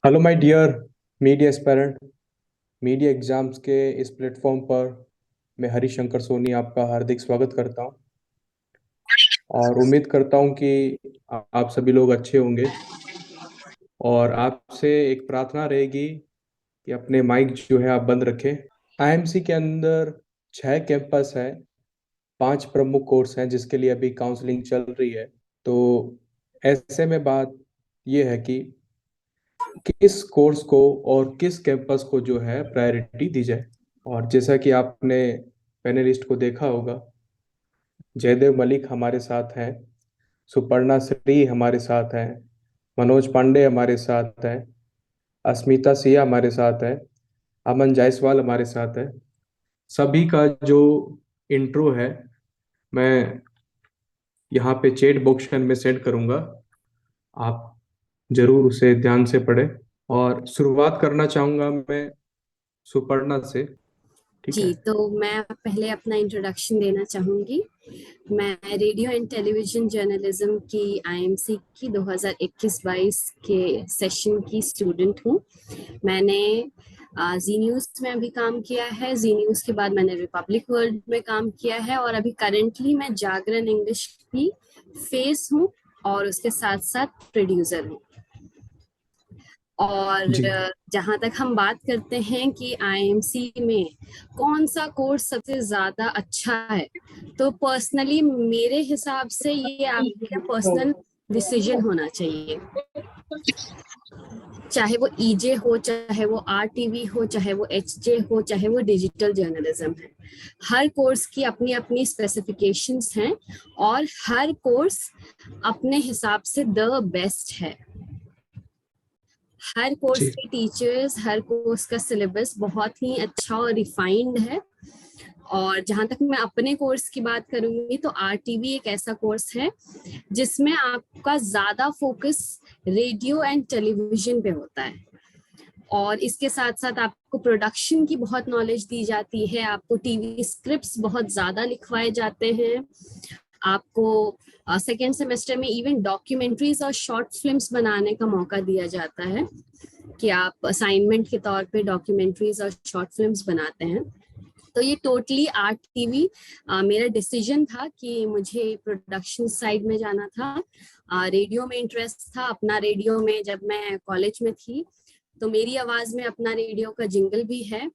Hello my dear media aspirant. Media exams के इस platform पर मैं हरिशंकर सोनी आपका हार्दिक स्वागत करता हूं और उम्मीद करता हूं कि आप सभी लोग अच्छे होंगे। और आपसे एक प्रार्थना रहेगी कि अपने माइक जो है आप बंद रखें। आईएमसी के अंदर 6 कैंपस है, 5 प्रमुख कोर्स हैं जिसके लिए अभी काउंसलिंग चल रही है। तो ऐसे में बात यह है कि किस कोर्स को और किस कैंपस को जो है प्रायोरिटी दी जाए। और जैसा कि आपने पैनलिस्ट को देखा होगा, जयदेव मलिक हमारे साथ हैं, सुपर्णा श्री हमारे साथ हैं, मनोज पांडे हमारे साथ हैं, अस्मिता सिया हमारे साथ है, अमन जायसवाल हमारे साथ है। सभी का जो इंट्रो है मैं यहाँ पे चैट बॉक्स में सेंड करूँगा, आप जरूर उसे ध्यान से पढ़ें। और शुरुआत करना चाहूँगा मैं सुपर्णा से। ठीक है। जी, तो मैं पहले अपना इंट्रोडक्शन देना चाहूँगी। मैं रेडियो एंड टेलीविज़न जर्नलिज़्म की आईएमसी की 2021-22 के सेशन की स्टूडेंट हूँ। मैंने जी न्यूज़ में अभी काम किया है, जी न्यूज़ के बाद मैंने रिपब्लिक वर्ल्ड में काम किया है और अभी करंटली मैं जागरण इंग्लिश की फेस हूँ और उसके साथ-साथ प्रोड्यूसर हूँ। और जी। जहाँ तक हम बात करते हैं कि आईएमसी में कौन सा कोर्स सबसे ज्यादा अच्छा है, तो पर्सनली मेरे हिसाब से ये आपका पर्सनल डिसीजन होना चाहिए। चाहे वो ईजे हो, चाहे वो आरटीवी हो, चाहे वो एचजे हो, चाहे वो डिजिटल जर्नलिज्म है, हर कोर्स की अपनी अपनी स्पेसिफिकेशंस हैं और हर कोर्स अपने हिसाब से द बेस्ट है। हर कोर्स जी। के टीचर्स, हर कोर्स का सिलेबस बहुत ही अच्छा और रिफाइंड है। और जहां तक मैं अपने कोर्स की बात करूंगी तो आरटीवी एक ऐसा कोर्स है जिसमें आपका ज्यादा फोकस रेडियो एंड टेलीविजन पे होता है और इसके साथ साथ आपको प्रोडक्शन की बहुत नॉलेज दी जाती है, आपको टीवी स्क्रिप्ट्स बहुत ज्यादा लिखवाए जाते हैं, आपको सेकेंड सेमेस्टर में इवन डॉक्यूमेंट्रीज और शॉर्ट फिल्म्स बनाने का मौका दिया जाता है कि आप असाइनमेंट के तौर पे डॉक्यूमेंट्रीज और शॉर्ट फिल्म्स बनाते हैं। तो ये टोटली आर्ट टीवी मेरा डिसीजन था कि मुझे प्रोडक्शन साइड में जाना था। रेडियो में इंटरेस्ट था, अपना रेडियो में जब मैं कॉलेज में थी तो मेरी आवाज में अपना रेडियो का जिंगल भी है।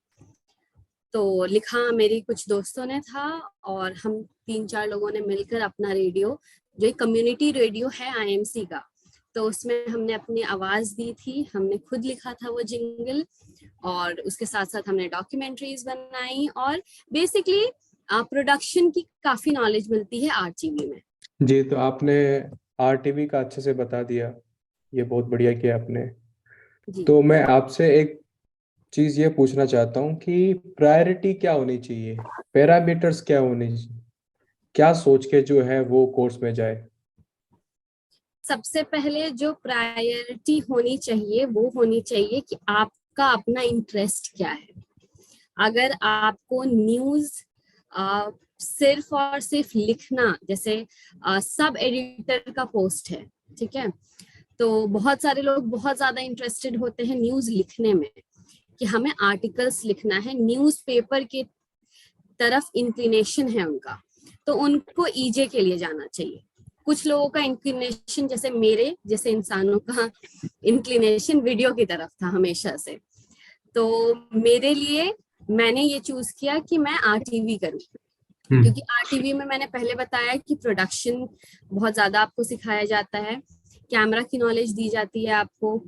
तो लिखा मेरी कुछ दोस्तों ने था और हम 3-4 लोगों ने मिलकर अपना रेडियो, जो एक कम्युनिटी रेडियो है आईएमसी का, तो उसमें हमने अपनी आवाज दी थी, हमने खुद लिखा था वो जिंगल और उसके साथ साथ हमने डॉक्यूमेंट्रीज बनाई और बेसिकली प्रोडक्शन की काफी नॉलेज मिलती है आरटीवी में। जी, तो आपने आरटीवी का अच्छे से बता दिया, ये बहुत बढ़िया किया आपने। जी, तो मैं आपसे एक चीज़ ये पूछना चाहता हूँ कि प्रायोरिटी क्या होनी चाहिए, पैरामीटर्स क्या होने चाहिए, क्या सोच के जो है वो कोर्स में जाए। सबसे पहले जो प्रायोरिटी होनी चाहिए वो होनी चाहिए कि आपका अपना इंटरेस्ट क्या है। अगर आपको न्यूज सिर्फ और सिर्फ लिखना, जैसे सब एडिटर का पोस्ट है, ठीक है, तो बहुत सारे लोग बहुत ज्यादा इंटरेस्टेड होते हैं न्यूज लिखने में कि हमें आर्टिकल्स लिखना है, न्यूज़पेपर की तरफ इंक्लिनेशन है उनका, तो उनको ईजे के लिए जाना चाहिए। कुछ लोगों का इंक्लिनेशन, जैसे मेरे जैसे इंसानों का इंक्लिनेशन वीडियो की तरफ था हमेशा से, तो मेरे लिए मैंने ये चूज किया कि मैं आरटीवी करूँ, हम्म। क्योंकि आरटीवी में मैंने पहले बताया कि प्रोडक्शन बहुत ज्यादा आपको सिखाया जाता है, कैमरा की नॉलेज दी जाती है आपको।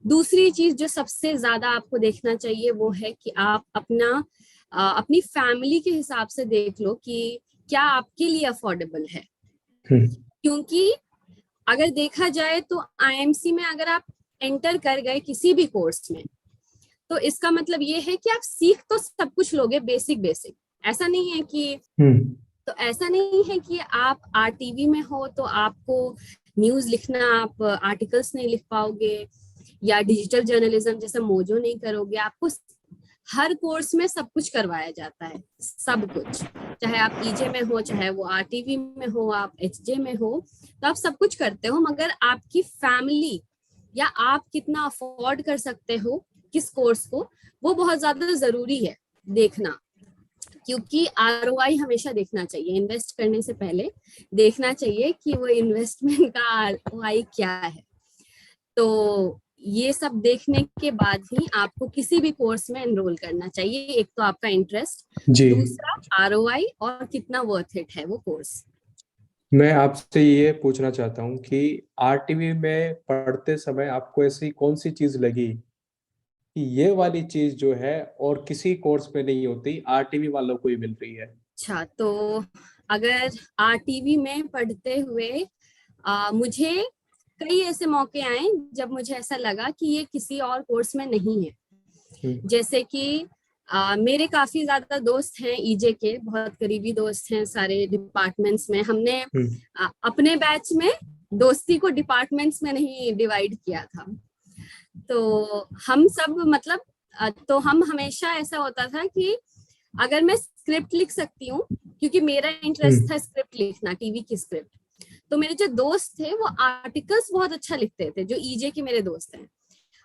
दूसरी चीज जो सबसे ज्यादा आपको देखना चाहिए वो है कि आप अपनी फैमिली के हिसाब से देख लो कि क्या आपके लिए अफोर्डेबल है। हम्म। क्योंकि अगर देखा जाए तो आईएमसी में अगर आप एंटर कर गए किसी भी कोर्स में, तो इसका मतलब ये है कि आप सीख तो सब कुछ लोगे, बेसिक बेसिक। ऐसा नहीं है कि हम्म। तो ऐसा नहीं है कि आप आरटीवी में हो तो आपको न्यूज लिखना, आप आर्टिकल्स नहीं लिख पाओगे या डिजिटल जर्नलिज्म जैसा मोजो नहीं करोगे। आपको हर कोर्स में सब कुछ करवाया जाता है, सब कुछ, चाहे आप ईजे में हो, चाहे वो आरटीवी में हो, आप एचजे में हो, तो आप सब कुछ करते हो, मगर आपकी फैमिली या आप कितना अफोर्ड कर सकते हो किस कोर्स को, वो बहुत ज्यादा जरूरी है देखना। क्योंकि आरओआई हमेशा देखना चाहिए, इन्वेस्ट करने से पहले देखना चाहिए कि वो इन्वेस्टमेंट का आरओआई क्या है। तो ये सब देखने के बाद ही आपको किसी भी कोर्स में एनरोल करना चाहिए। एक तो आपका इंटरेस्ट, जी, दूसरा आरओआई, और कितना वर्थ इट है वो कोर्स। मैं आपसे ये पूछना चाहता हूँ कि आरटीवी में पढ़ते समय आपको ऐसी कौन सी चीज लगी कि ये वाली चीज जो है और किसी कोर्स में नहीं होती, आरटीवी वालों को ही मिल रही है? अच्छा, तो अगर आरटीवी में पढ़ते हुए मुझे कई ऐसे मौके आए जब मुझे ऐसा लगा कि ये किसी और कोर्स में नहीं है। हम्म। जैसे कि मेरे काफी ज्यादा दोस्त हैं ईजे के, बहुत करीबी दोस्त हैं सारे डिपार्टमेंट्स में। हमने हम्म। अपने बैच में दोस्ती को डिपार्टमेंट्स में नहीं डिवाइड किया था। तो हम सब मतलब तो हम हमेशा ऐसा होता था कि अगर मैं स्क्रिप्ट लिख सकती हूँ, क्योंकि मेरा इंटरेस्ट हम्म। था स्क्रिप्ट लिखना, टीवी की स्क्रिप्ट, तो मेरे जो दोस्त थे वो आर्टिकल्स बहुत अच्छा लिखते थे, जो ईजे के मेरे दोस्त हैं,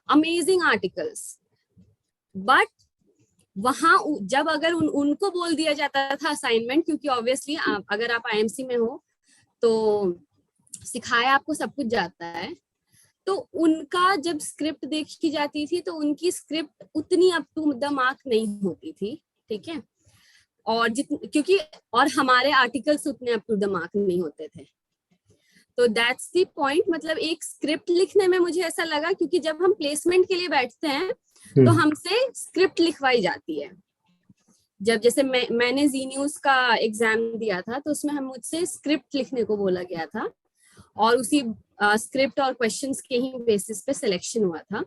अमेजिंग आर्टिकल्स। बट वहां जब अगर उनको बोल दिया जाता था असाइनमेंट, क्योंकि ऑब्वियसली अगर आप आईएमसी में हो तो सिखाया आपको सब कुछ जाता है, तो उनका जब स्क्रिप्ट देखी जाती थी तो उनकी स्क्रिप्ट उतनी अप टू द मार्क नहीं होती थी, ठीक है। और क्योंकि और हमारे आर्टिकल्स उतने अप टू द मार्क नहीं होते थे। तो दैट्स द पॉइंट, मतलब एक स्क्रिप्ट लिखने में मुझे ऐसा लगा, क्योंकि जब हम प्लेसमेंट के लिए बैठते हैं तो हम्म। हमसे स्क्रिप्ट लिखवाई जाती है। जब जैसे मैंने जी न्यूज का एग्जाम दिया था तो उसमें हम मुझसे स्क्रिप्ट लिखने को बोला गया था, और उसी स्क्रिप्ट और क्वेश्चंस के ही बेसिस पे सिलेक्शन हुआ था।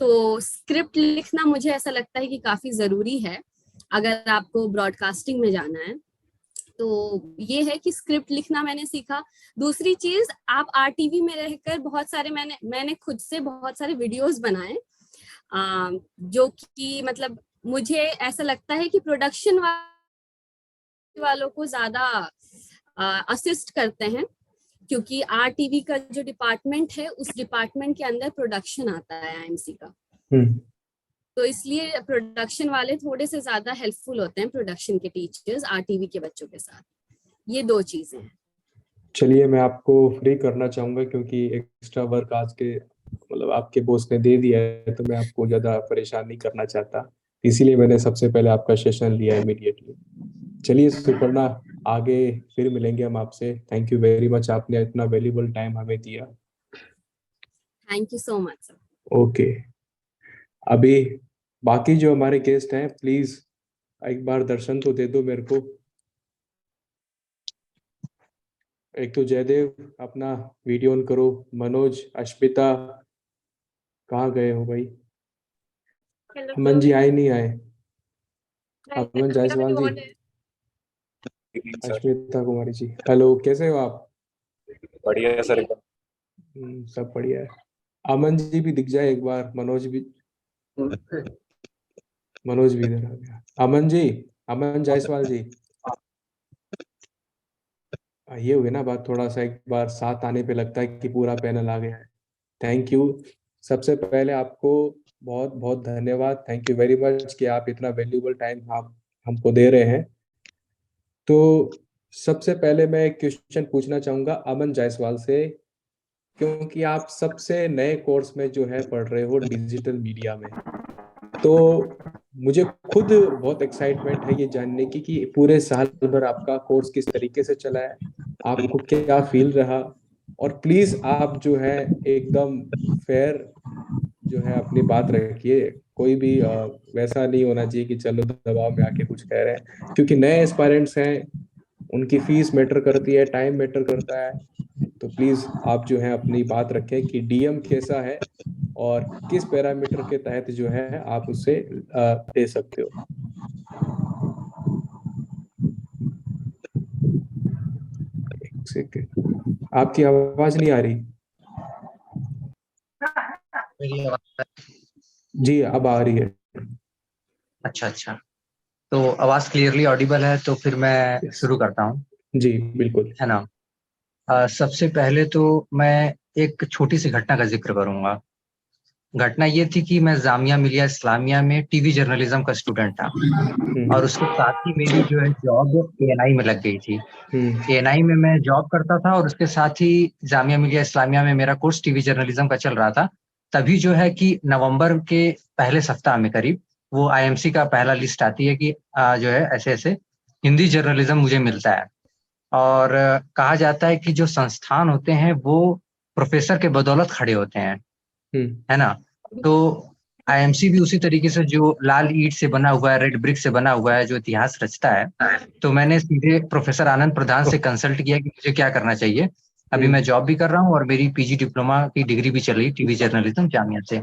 तो स्क्रिप्ट लिखना मुझे ऐसा लगता है कि काफी जरूरी है अगर आपको ब्रॉडकास्टिंग में जाना है। तो ये है कि स्क्रिप्ट लिखना मैंने सीखा। दूसरी चीज, आप आरटीवी में रहकर बहुत सारे मैंने खुद से बहुत सारे वीडियोस बनाए, जो कि मतलब मुझे ऐसा लगता है कि प्रोडक्शन वालों को ज्यादा असिस्ट करते हैं, क्योंकि आरटीवी का जो डिपार्टमेंट है उस डिपार्टमेंट के अंदर प्रोडक्शन आता है आईएमसी का। हम्म। तो इसलिए प्रोडक्शन वाले थोड़े से ज्यादा हेल्पफुल होते हैं प्रोडक्शन के टीचर्स आरटीवी के बच्चों के साथ। ये दो चीजें हैं। चलिए, मैं आपको फ्री करना चाहूंगा क्योंकि एक्स्ट्रा वर्क आज के मतलब आपके बॉस ने दे दिया है, तो मैं आपको ज़्यादा परेशान नहीं करना चाहता, इसीलिए मैंने सबसे पहले आपका सेशन लिया इमीडिएटली। चलिए सुपर्णा, आगे फिर मिलेंगे हम आपसे। थैंक यू वेरी मच, आपने इतना वैल्यूबल टाइम हमें दिया। Thank you so much sir. Okay. अभी बाकी जो हमारे गेस्ट हैं, प्लीज एक बार दर्शन तो दे दो मेरे को। एक तो जयदेव, अपना वीडियो ऑन करो। मनोज, अश्मिता, कहाँ गए हो भाई? हेलो अमन सर। जी आए नहीं आए? अमन मेरा जायसवाल वीडियो जी, ऑन है। सर। अश्मिता कुमारी जी, हेलो, कैसे हो आप? बढ़िया है सर एकदम। सब बढ़िया है। अमन जी भी दिख जाए एक बार। मनोज भी, मनोज भी इधर आ गया। अमन जी, अमन जायसवाल जी, ये हुई ना बात, थोड़ा सा एक बार साथ आने पे लगता है कि पूरा पैनल आ गया है। Thank you. सबसे पहले आपको बहुत बहुत धन्यवाद, थैंक यू वेरी मच कि आप इतना वैल्यूबल टाइम आप हमको दे रहे हैं। तो सबसे पहले मैं एक क्वेश्चन पूछना चाहूंगा अमन जायसवाल से, क्योंकि आप सबसे नए कोर्स में जो है पढ़ रहे हो डिजिटल मीडिया में, तो मुझे खुद बहुत एक्साइटमेंट है ये जानने की कि पूरे साल भर आपका कोर्स किस तरीके से चला है, आपको क्या फील रहा। और प्लीज आप जो है एकदम फेयर जो है अपनी बात रखिए। कोई भी वैसा नहीं होना चाहिए कि चलो दबाव में आके कुछ कह रहे हैं, क्योंकि नए एस्पायरेंट्स हैं, उनकी फीस मैटर करती है, टाइम मैटर करता है। तो प्लीज आप जो है अपनी बात रखें कि डीएम कैसा है और किस पैरामीटर के तहत जो है आप उससे दे सकते हो। एक सेकंड, आपकी आवाज नहीं आ रही। मेरी आवाज। जी, अब आ रही है। अच्छा अच्छा, तो आवाज क्लियरली ऑडिबल है तो फिर मैं यस। शुरू करता हूँ, जी बिल्कुल। है ना। सबसे पहले तो मैं एक छोटी सी घटना का जिक्र करूंगा। घटना ये थी कि मैं जामिया मिलिया इस्लामिया में टीवी जर्नलिज्म का स्टूडेंट था, और उसके साथ ही मेरी जो है जॉब एएनआई में लग गई थी। एएनआई में मैं जॉब करता था और उसके साथ ही जामिया मिलिया इस्लामिया में मेरा कोर्स टीवी जर्नलिज्म का चल रहा था। तभी जो है कि नवंबर के पहले सप्ताह में करीब वो आईएमसी का पहला लिस्ट आती है कि जो है ऐसे ऐसे हिंदी जर्नलिज्म मुझे मिलता है। और कहा जाता है कि जो संस्थान होते हैं वो प्रोफेसर के बदौलत खड़े होते हैं, है ना। तो आईएमसी भी उसी तरीके से जो लाल ईंट से बना हुआ है, रेड ब्रिक से बना हुआ है, जो इतिहास रचता है। तो मैंने सीधे प्रोफेसर आनंद प्रधान से कंसल्ट किया कि मुझे क्या करना चाहिए। अभी मैं जॉब भी कर रहा हूँ और मेरी पीजी डिप्लोमा की डिग्री भी चल रही टीवी जर्नलिज्म जामिया से।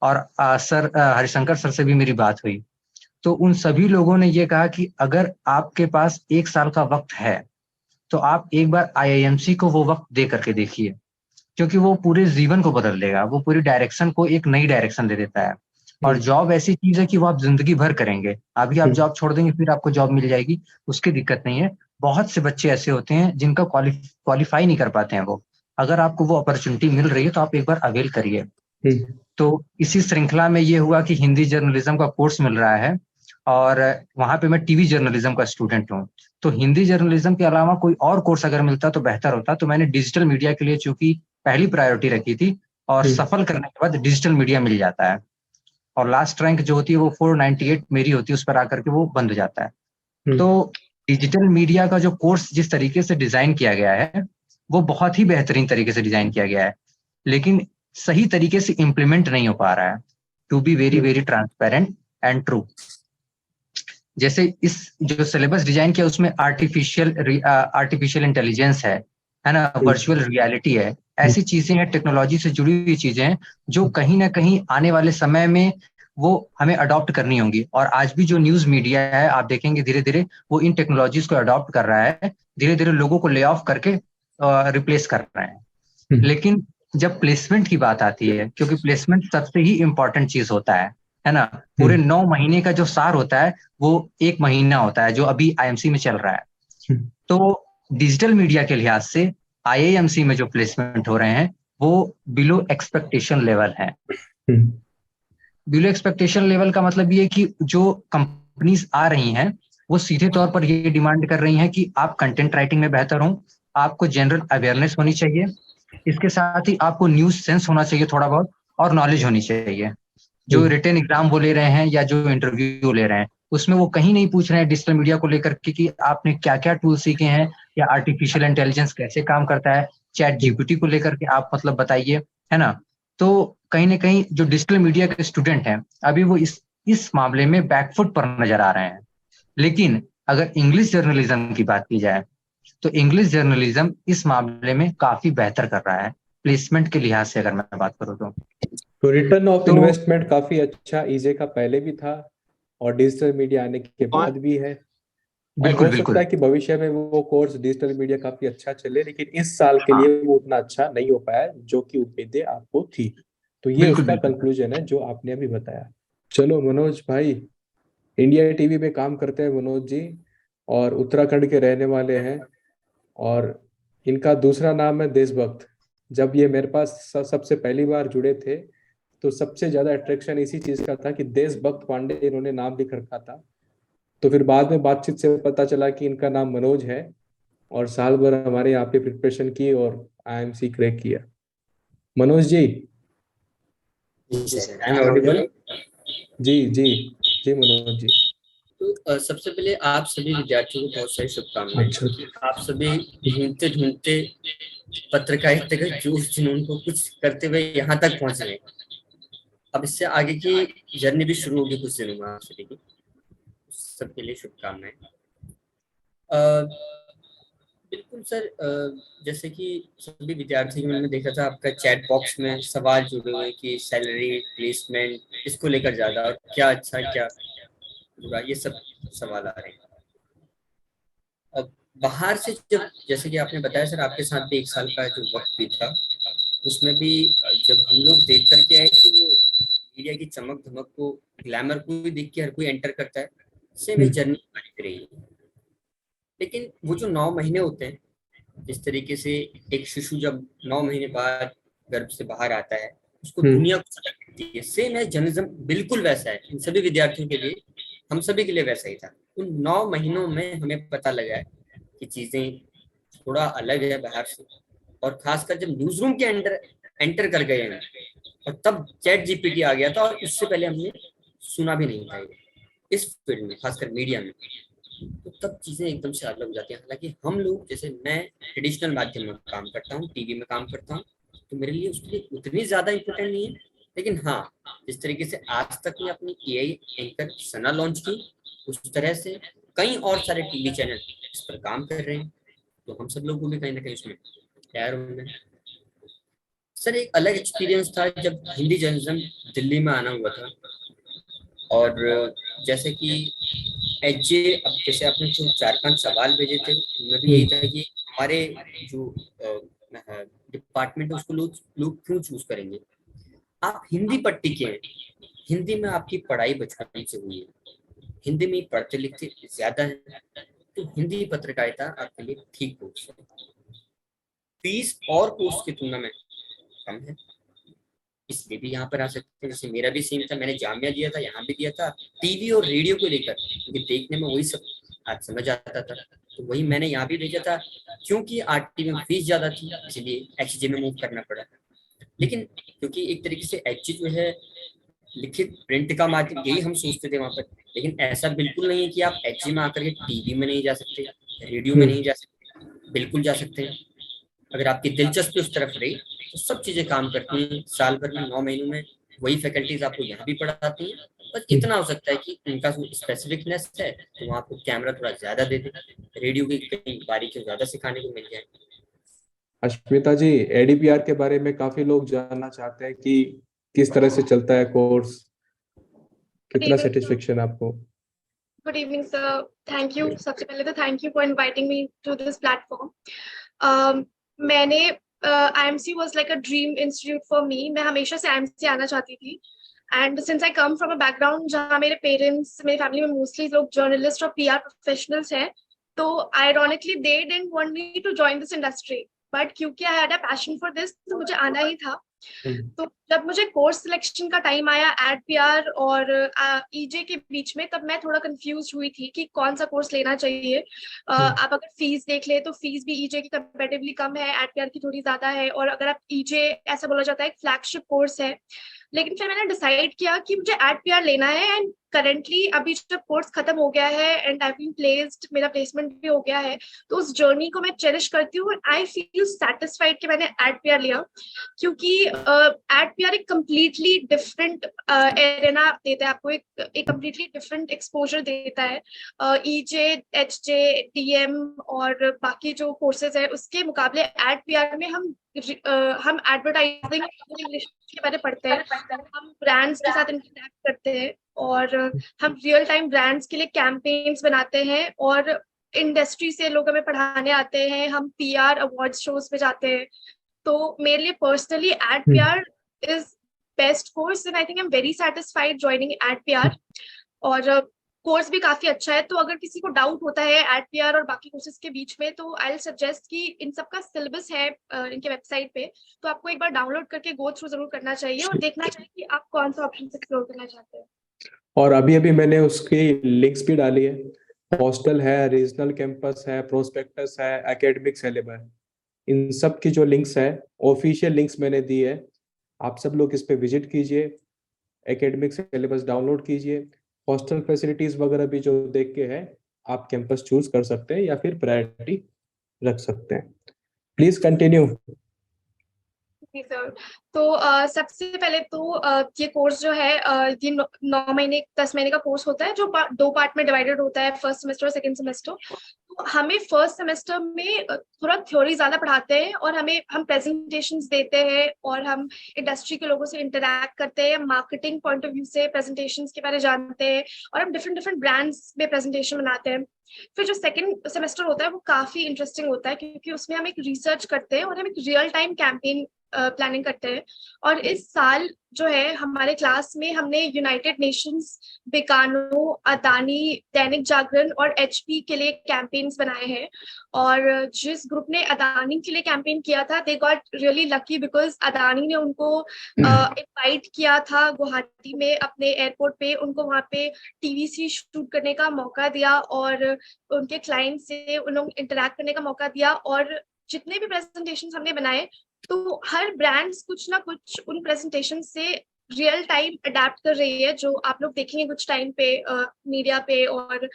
और सर हरिशंकर सर से भी मेरी बात हुई। तो उन सभी लोगों ने ये कहा कि अगर आपके पास 1 साल का वक्त है तो आप एक बार आईआईएमसी को वो वक्त दे करके देखिए, क्योंकि वो पूरे जीवन को बदल देगा, वो पूरी डायरेक्शन को एक नई डायरेक्शन दे देता है। और जॉब ऐसी चीज है कि वो आप जिंदगी भर करेंगे। अभी आप जॉब छोड़ देंगे फिर आपको जॉब मिल जाएगी, उसकी दिक्कत नहीं है। बहुत से बच्चे ऐसे होते हैं जिनका क्वालिफाई नहीं कर पाते हैं वो। अगर आपको वो अपॉर्चुनिटी मिल रही है तो आप एक बार अवेल करिए। तो इसी श्रृंखला में ये हुआ कि हिंदी जर्नलिज्म का कोर्स मिल रहा है और वहां पे मैं टीवी जर्नलिज्म का स्टूडेंट हूँ। तो हिंदी जर्नलिज्म के अलावा कोई और कोर्स अगर मिलता तो बेहतर होता। तो मैंने डिजिटल मीडिया के लिए चूंकि पहली प्रायोरिटी रखी थी, और सफल करने के बाद डिजिटल मीडिया मिल जाता है और लास्ट रैंक जो होती है वो 498 मेरी होती है, उस पर आकर के वो बंद जाता है। तो डिजिटल मीडिया का जो कोर्स जिस तरीके से डिजाइन किया गया है वो बहुत ही बेहतरीन तरीके से डिजाइन किया गया है, लेकिन सही तरीके से इम्प्लीमेंट नहीं हो पा रहा है। To be very very transparent and true. जैसे इस जो सिलेबस डिजाइन किया उसमें आर्टिफिशियल इंटेलिजेंस है ना, वर्चुअल रियलिटी है, ऐसी चीजें हैं, टेक्नोलॉजी से जुड़ी हुई चीजें हैं जो कहीं ना कहीं आने वाले समय में वो हमें अडॉप्ट करनी होंगी। और आज भी जो न्यूज मीडिया है आप देखेंगे धीरे धीरे वो इन टेक्नोलॉजीज को अडॉप्ट कर रहा है, धीरे धीरे लोगों को ले ऑफ करके रिप्लेस कर रहे हैं। लेकिन जब प्लेसमेंट की बात आती है, क्योंकि प्लेसमेंट सबसे ही इंपॉर्टेंट चीज होता है ना। पूरे 9 महीने का जो सार होता है वो 1 महीना होता है जो अभी आईएमसी में चल रहा है। तो डिजिटल मीडिया के लिहाज से आईआईएमसी में जो प्लेसमेंट हो रहे हैं वो बिलो एक्सपेक्टेशन लेवल है। बिलो एक्सपेक्टेशन लेवल का मतलब ये कि जो कंपनीज आ रही हैं वो सीधे तौर पर ये डिमांड कर रही हैं कि आप कंटेंट राइटिंग में बेहतर हो, आपको जनरल अवेयरनेस होनी चाहिए, इसके साथ ही आपको न्यूज सेंस होना चाहिए थोड़ा बहुत, और नॉलेज होनी चाहिए। जो रिटन एग्जाम वो ले रहे हैं या जो इंटरव्यू ले रहे हैं उसमें वो कहीं नहीं पूछ रहे हैं डिजिटल मीडिया को लेकर के कि आपने क्या क्या टूल सीखे हैं या आर्टिफिशियल इंटेलिजेंस कैसे काम करता है, चैट जीपीटी को लेकर के आप मतलब बताइए, है ना। तो कहीं ना कहीं जो डिजिटल मीडिया के स्टूडेंट हैं अभी वो इस मामले में बैकफुट पर नजर आ रहे हैं। लेकिन अगर इंग्लिश जर्नलिज्म की बात की जाए तो इंग्लिश जर्नलिज्म इस मामले में काफी बेहतर कर रहा है प्लेसमेंट के लिहाज से, अगर मैं बात करूँ तो रिटर्न ऑफ तो इन्वेस्टमेंट काफी अच्छा ईजे का पहले भी था और डिजिटल मीडिया आने के बाद भी है। और बिल्कुल हो सकता बिल्कुल है कि भविष्य में वो कोर्स डिजिटल मीडिया काफी अच्छा चले, लेकिन इस साल के हाँ लिए वो उतना अच्छा नहीं हो पाया जो कि उम्मीदें आपको थी। तो ये बिल्कुल उसका बिल्कुल कंक्लूजन है जो आपने अभी बताया। चलो मनोज भाई, इंडिया टीवी में काम करते हैं मनोज जी और उत्तराखंड के रहने वाले हैं, और इनका दूसरा नाम है देशभक्त। जब ये मेरे पास सबसे पहली बार जुड़े थे तो सबसे ज्यादा अट्रैक्शन इसी चीज का था कि देशभक्त पांडे इन्होंने नाम लिख रखा था। तो फिर बाद में बातचीत से पता चला कि इनका नाम मनोज है, और साल भर हमारे यहाँ पे प्रिपरेशन की और आईएमसी क्रैक किया। मनोज जी। जी सर, आई एम ऑडिबल। जी जी। जी मनोज जी। तो सबसे पहले आप सभी विद्यार्थियों को बहुत सारी शुभकामनाएं। अच्छा। आप सभी ढूंढते ढूंढते पत्रकारिता के जोश जुनून को कुछ करते हुए यहाँ तक पहुंच गए। अब इससे आगे की जर्नी भी शुरू होगी कुछ दिनों में आप सभी की। सबके लिए शुभकामनाएं। बिल्कुल सर, जैसे कि सभी विद्यार्थी मैंने देखा था आपका चैट बॉक्स में सवाल जुड़े हुए कि सैलरी प्लेसमेंट इसको लेकर ज्यादा, और क्या अच्छा क्या बुरा, ये सब सवाल आ रहे हैं। अब बाहर से जब, जैसे कि आपने बताया सर आपके साथ भी 1 साल का जो वक्त भी था, उसमें भी जब हम लोग देख करके आए कि वो मीडिया की चमक धमक को, ग्लैमर को भी देख के हर कोई एंटर करता है, सेम ही जर्नी दिख रही है। लेकिन वो जो 9 महीने होते हैं, जिस तरीके से एक शिशु जब 9 महीने बाद गर्भ से बाहर आता है उसको दुनिया कुछ अलग दिखती है। सेम है जर्नलिज्म, बिल्कुल वैसा है इन सभी विद्यार्थियों के लिए, हम सभी के लिए वैसा ही था। उन 9 महीनों में हमें पता लगा है कि चीजें थोड़ा अलग है बाहर से, और खासकर जब न्यूज रूम के अंदर एंटर कर गए हैं, और तब चैट जीपीटी आ गया था, और उससे पहले हमने सुना भी नहीं था ये इस फील्ड में, खासकर मीडिया में। तो तब चीजें एकदम से अलग हो जाती हैं। हालांकि हम लोग, जैसे मैं ट्रेडिशनल माध्यम में काम करता हूँ, टीवी में काम करता हूँ, तो मेरे लिए उसके लिए उतनी ज्यादा इम्पोर्टेंट नहीं है। लेकिन हाँ, जिस तरीके से आज तक मैं अपनी एआई एंकर सना लॉन्च की, उस तरह से कई और सारे टीवी चैनल इस पर काम कर रहे हैं, तो हम सब लोग को भी कहीं ना कहीं उसमें तैयार होना है। सर एक अलग एक्सपीरियंस था जब हिंदी जर्नलिज्म दिल्ली में आना हुआ था। और जैसे कि एचजे, अब जैसे आपने जो 4-5 सवाल भेजे थे, उनमें भी यही था कि हमारे जो डिपार्टमेंट है उसको लोग लोग क्यों चूज करेंगे। आप हिंदी पट्टी के हैं, हिंदी में आपकी पढ़ाई बचपन से हुई है, हिंदी में पढ़ते लिखते ज्यादा है, तो हिंदी पत्रकारिता आपके लिए ठीक कोर्स है। फीस और कोर्स की तुलना में कम है, इसलिए भी यहाँ पर आ सकते हैं। जैसे मेरा भी सेम था, मैंने जामिया दिया था, यहाँ भी दिया था टीवी और रेडियो को लेकर, क्योंकि देखने में वही सब आज समझ आता था, तो वही मैंने यहाँ भी भेजा था। क्योंकि आरटी में फीस ज्यादा थी, इसलिए एचजे में मूव करना पड़ा। लेकिन क्योंकि एक तरीके से एचजे जो है लिखित प्रिंट का माध्यम, यही हम सोचते थे वहां पर। लेकिन ऐसा बिल्कुल नहीं है कि आप एचजी में आकर के टीवी में नहीं जा सकते, रेडियो में नहीं जा सकते, बिल्कुल जा सकते हैं। अगर आपकी दिलचस्पी उस तरफ रही तो सब चीजें काम करती हैं। साल भर में 9 महीनों में वही फैकल्टीज आपको यहाँ भी पढ़ाती हैं। बस इतना हो सकता है कि उनका जो स्पेसिफिकनेस है, तो वहाँ आपको कैमरा थोड़ा ज्यादा दे दे, रेडियो की कई बारीकियां ज्यादा सिखाने को मिल जाए। अश्मिता जी, एडीपीआर के बारे में काफी लोग जानना चाहते हैं कि किस तरह से चलता है कोर्स, कितना सेटिस्फेक्शन आपको। Good evening sir, thank you. सबसे पहले तो thank you for inviting me to this platform. मैंने IMC was like a dream institute for me. मैं हमेशा से आईएमसी आना चाहती थी, and since I come from a background जहाँ मेरे पेरेंट्स, मेरी फैमिली में मोस्टली लोग जर्नलिस्ट और पीआर प्रोफेशनल्स हैं, तो ironically they didn't want me to join this industry, but क्योंकि I had a passion for this, तो मुझे आना ही था। तो जब मुझे कोर्स सिलेक्शन का टाइम आया एड पीआर और ईजे के बीच में, तब मैं थोड़ा कंफ्यूज हुई थी कि कौन सा कोर्स लेना चाहिए। आप अगर फीस देख ले तो फीस भी ईजे की कंपैरेटिवली कम है, एड पीआर की थोड़ी ज्यादा है, और अगर आप ईजे ऐसा बोला जाता है एक फ्लैगशिप कोर्स है। लेकिन फिर मैंने डिसाइड किया कि मुझे एड पीआर लेना है, एंड करेंटली अभी जब कोर्स खत्म हो गया है एंड आई बीन प्लेस्ड, मेरा प्लेसमेंट भी हो गया है, तो उस जर्नी को मैं चेरिश करती हूँ। आई फील सेटिस्फाइड कि मैंने एड पीआर लिया, क्योंकि एड पीआर एक कम्प्लीटली डिफरेंट एरेना देता है आपको, एक कम्प्लीटली डिफरेंट एक्सपोजर देता है। ईजे, एचजे, डीएम और बाकी जो कोर्सेज है उसके मुकाबले एड पीआर में हम एडवर्टाइजिंग के बारे में पढ़ते हैं, हम ब्रांड्स के साथ इंटरेक्ट करते हैं, और हम रियल टाइम ब्रांड्स के लिए कैंपेन्स बनाते हैं, और इंडस्ट्री से लोग हमें पढ़ाने आते हैं, हम पीआर अवार्ड शोज पे जाते हैं। तो मेरे लिए personally ad PR is best course, and I think I am very satisfied joining ad PR. और कोर्स भी काफी अच्छा है, तो अगर किसी को डाउट होता है एड पीआर और बाकी कोर्सेज के बीच में, तो आई विल सजेस्ट कि इन सब का सिलेबस है इनके वेबसाइट पे, तो आपको एक बार डाउनलोड करके गो थ्रू जरूर करना चाहिए और देखना चाहिए कि आप कौन सा ऑप्शन एक्सप्लोर करना चाहते हैं। और अभी अभी मैंने उसकी लिंक्स भी डाली है, हॉस्टल है, रीजनल कैंपस है, प्रोस्पेक्टस है, एकेडमिक सिलेबस, इन सब की जो लिंक्स है, ऑफिशियल लिंक्स मैंने दी है। आप सब लोग इस पे विजिट कीजिए, एकेडमिक सिलेबस डाउनलोड कीजिए, हॉस्टल फैसिलिटीज वगैरह भी जो देख के है, आप कैंपस चूज कर सकते हैं या फिर प्रायोरिटी रख सकते हैं। Please continue. जी सर। तो सबसे पहले तो ये कोर्स जो है ये 9 महीने 10 महीने का कोर्स होता है, जो 2 पार्ट में डिवाइडेड होता है, फर्स्ट सेमेस्टर और सेकंड सेमेस्टर। तो हमें फर्स्ट सेमेस्टर में थोड़ा थ्योरी ज्यादा पढ़ाते हैं, और हम प्रेजेंटेशंस देते हैं, और हम इंडस्ट्री के लोगों से इंटरैक्ट करते हैं, मार्केटिंग पॉइंट ऑफ व्यू से प्रेजेंटेशंस के बारे में जानते हैं, और हम डिफरेंट डिफरेंट ब्रांड्स में प्रेजेंटेशन बनाते हैं। फिर जो सेकंड सेमेस्टर होता है वो काफी इंटरेस्टिंग होता है, क्योंकि उसमें हम एक रिसर्च करते हैं और हम एक रियल टाइम कैंपेन प्लानिंग करते हैं। और इस साल जो है हमारे क्लास में हमने यूनाइटेड नेशंस, बेकानो, अदानी, दैनिक जागरण और एचपी के लिए कैंपेन्स बनाए हैं। और जिस ग्रुप ने अदानी के लिए कैंपेन किया था, they got really lucky, because Adani ने उनको इनवाइट किया था गुवाहाटी में अपने एयरपोर्ट पे, उनको वहाँ पे टीवीसी शूट करने का मौका दिया और उनके क्लाइंट से उन लोग इंटरेक्ट करने का मौका दिया। और जितने भी प्रेजेंटेशन हमने बनाए, तो हर ब्रांड्स कुछ ना कुछ उन प्रेजेंटेशन से रियल टाइम अडेप्ट कर रही है, जो आप लोग देखेंगे कुछ टाइम पे मीडिया पे और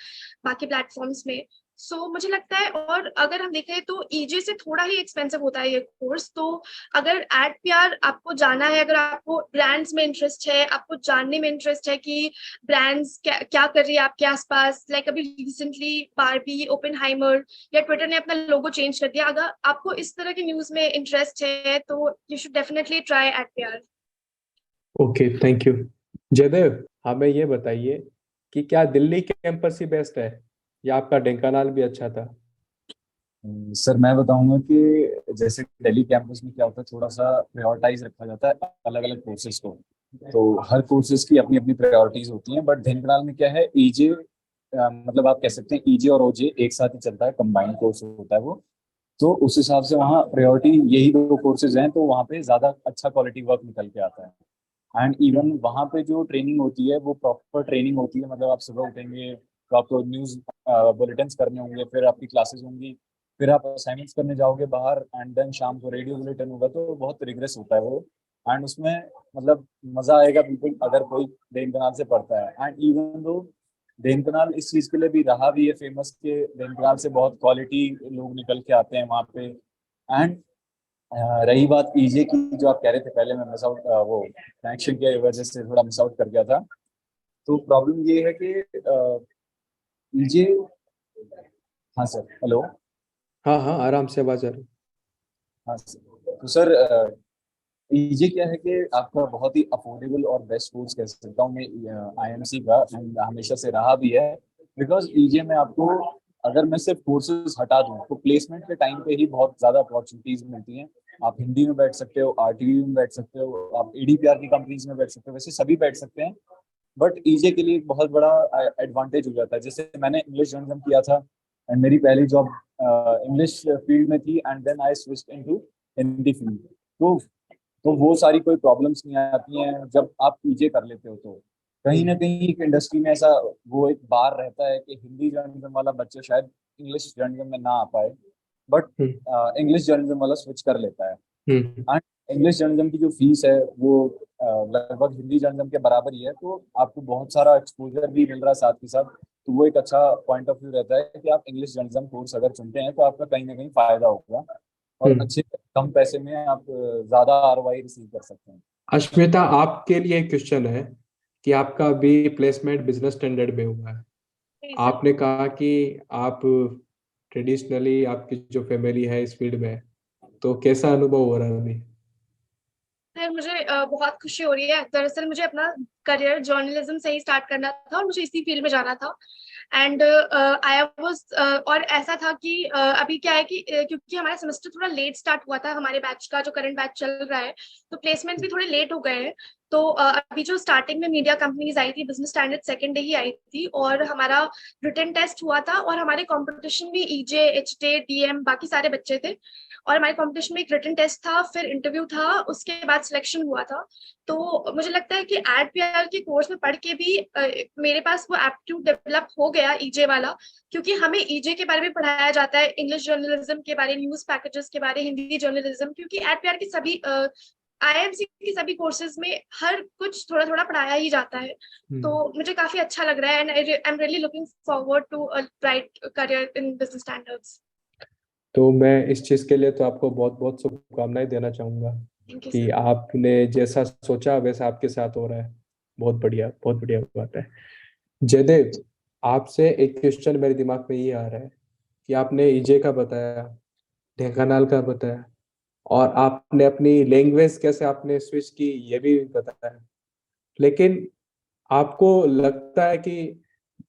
बाकी प्लेटफॉर्म्स में। सो मुझे लगता है, और अगर हम देखें तो ईजे से थोड़ा ही एक्सपेंसिव होता है ये कोर्स। तो अगर एड पीआर आपको जाना है, अगर आपको ब्रांड्स में इंटरेस्ट है, आपको जानने में इंटरेस्ट है कि ब्रांड्स क्या कर रही है आपके आसपास, लाइक अभी रिसेंटली बारबी, ओपेनहाइमर या ट्विटर ने अपना लोगो चेंज कर दिया, अगर आपको इस तरह की न्यूज में इंटरेस्ट है तो you should definitely try ad PR. Okay, thank you. Jaidev, हमें ये बताइए कि क्या दिल्ली कैंपस ही बेस्ट है या आपका ढेंकानाल भी अच्छा था? सर मैं बताऊंगा कि जैसे दिल्ली कैंपस में क्या होता है, थोड़ा सा प्रायोरिटाइज रखा जाता है अलग अलग कोर्सेज को। तो हर कोर्सेज की अपनी अपनी प्रायोरिटीज होती हैं। बट ढेंकानाल में क्या है, ईजे मतलब आप कह सकते हैं ईजे और ओजे एक साथ ही चलता है, कंबाइंड कोर्स होता है वो। तो उस हिसाब से वहाँ प्रायोरिटी यही दो कोर्सेज हैं, तो वहाँ पे ज़्यादा अच्छा क्वालिटी वर्क निकल के आता है। एंड इवन वहाँ पे जो ट्रेनिंग होती है वो प्रॉपर ट्रेनिंग होती है। मतलब आप सुबह उठेंगे तो आपको न्यूज़ बुलेटिन करने होंगे, फिर आपकी क्लासेस होंगी, फिर आप असाइनमेंट्स करने जाओगे बाहर, एंड देन शाम को रेडियो बुलेटिन होगा। तो बहुत रिग्रेस होता है वो। एंड उसमें मतलब मज़ा आएगा बिल्कुल अगर कोई ढेंकानाल से पढ़ता है। एंड इवन दो ढेंकानाल इस चीज़ के लिए भी रहा भी है फेमस, के ढेंकानाल से बहुत क्वालिटी लोग निकल के आते हैं वहाँ पे। एंड रही बात ईजे की, जो आप कह रहे थे पहले, मैं मिस आउट वो कनेक्शन की वजह से थोड़ा मिस आउट कर गया था। तो प्रॉब्लम ये है कि ईजे, हाँ सर, हेलो। हाँ हाँ, आराम से आवाज आ रही। हाँ सर, तो सर ईजे क्या है कि आपका बहुत ही अफोर्डेबल और बेस्ट कोर्स कह सकता हूँ मैं आईएमसी का, and हमेशा से रहा भी है। बिकॉज ईजे में आपको, अगर मैं सिर्फ कोर्सेज हटा दूं तो प्लेसमेंट के टाइम पे ही बहुत ज्यादा अपॉर्चुनिटीज मिलती हैं। आप हिंदी में बैठ सकते हो, आरटीवी में बैठ सकते हो, आप एडीपीआर की कंपनीज में बैठ सकते हो, वैसे सभी बैठ सकते हैं। बट ईजे के लिए एक बहुत बड़ा एडवांटेज हो जाता है। जैसे मैंने इंग्लिश जर्नलिज्म किया था एंड मेरी पहली जॉब इंग्लिश फील्ड में थी, and then I switched into Hindi field. तो वो सारी कोई प्रॉब्लम्स नहीं आती हैं जब आप पीजे कर लेते हो। तो कहीं ना कहीं एक इंडस्ट्री में ऐसा वो एक बार रहता है कि हिंदी जर्नलिज्म वाला बच्चा शायद इंग्लिश जर्नलिज्म में ना आ पाए, बट इंग्लिश जर्नलिज्म वाला स्विच कर लेता है। एंड इंग्लिश जर्नलिज्म की जो फीस है वो लगभग हिंदी जर्नलिज्म के बराबर ही है। तो आपको बहुत सारा एक्सपोजर भी मिल रहा है साथ के साथ। तो वो एक अच्छा पॉइंट ऑफ व्यू रहता है कि आप इंग्लिश जर्नलिज्म कोर्स अगर चुनते हैं तो आपका कहीं ना कहीं फायदा होगा, और अच्छे कम पैसे में आप ज्यादा आरओआई रिसीव कर सकते हैं। अश्मिता, आपके लिए क्वेश्चन है कि आपका भी प्लेसमेंट बिजनेस स्टैंडर्ड में हुआ है। आपने कहा कि आप ट्रेडिशनली आपकी जो फैमिली है इस फील्ड में, तो कैसा अनुभव हो रहा है अभी? सर मुझे बहुत खुशी हो रही है। दरअसल मुझे अपना करियर जर्नलिज्म से ही स्टार्ट करना था और मुझे इसी फील्ड में जाना था। एंड आई वाज, और ऐसा था कि अभी क्या है कि क्योंकि हमारा सेमेस्टर थोड़ा लेट स्टार्ट हुआ था, हमारे बैच का जो करंट बैच चल रहा है, तो प्लेसमेंट्स भी थोड़े लेट हो गए हैं। तो अभी जो स्टार्टिंग में मीडिया कंपनीज आई थी, बिजनेस स्टैंडर्ड सेकंड डे ही आई थी, और हमारा रिटन टेस्ट हुआ था, और हमारे कंपटीशन भी ईजे, एचटे, डीएम, बाकी सारे बच्चे थे। और हमारे कंपटीशन में एक रिटन टेस्ट था, फिर इंटरव्यू था, उसके बाद सिलेक्शन हुआ था। तो मुझे लगता है कि एड पीआर के कोर्स में पढ़ के भी मेरे पास वो एप्टीट्यूड डेवलप हो गया ईजे वाला, क्योंकि हमें ईजे के बारे में पढ़ाया जाता है, इंग्लिश जर्नलिज्म के बारे, न्यूज पैकेजेस के बारे, हिंदी जर्नलिज्म, क्योंकि एड पीआर की सभी आईएमसी की सभी कोर्सेज में हर कुछ थोड़ा थोड़ा पढ़ाया ही जाता है। तो मुझे काफी अच्छा लग रहा है, and I am really looking forward to a bright career in business standards. तो मैं इस चीज के लिए तो आपको बहुत बहुत शुभकामनाएं देना चाहूंगा कि आपने जैसा सोचा वैसा आपके साथ हो रहा है। बहुत बढ़िया, बहुत बढ़िया बात है। जयदेव, आपसे एक क्वेश्चन मेरे दिमाग में ये आ रहा है कि आपने ईजे का बताया, ढेंकानाल का बताया, और आपने अपनी लैंग्वेज कैसे आपने स्विच की ये भी बताया, लेकिन आपको लगता है कि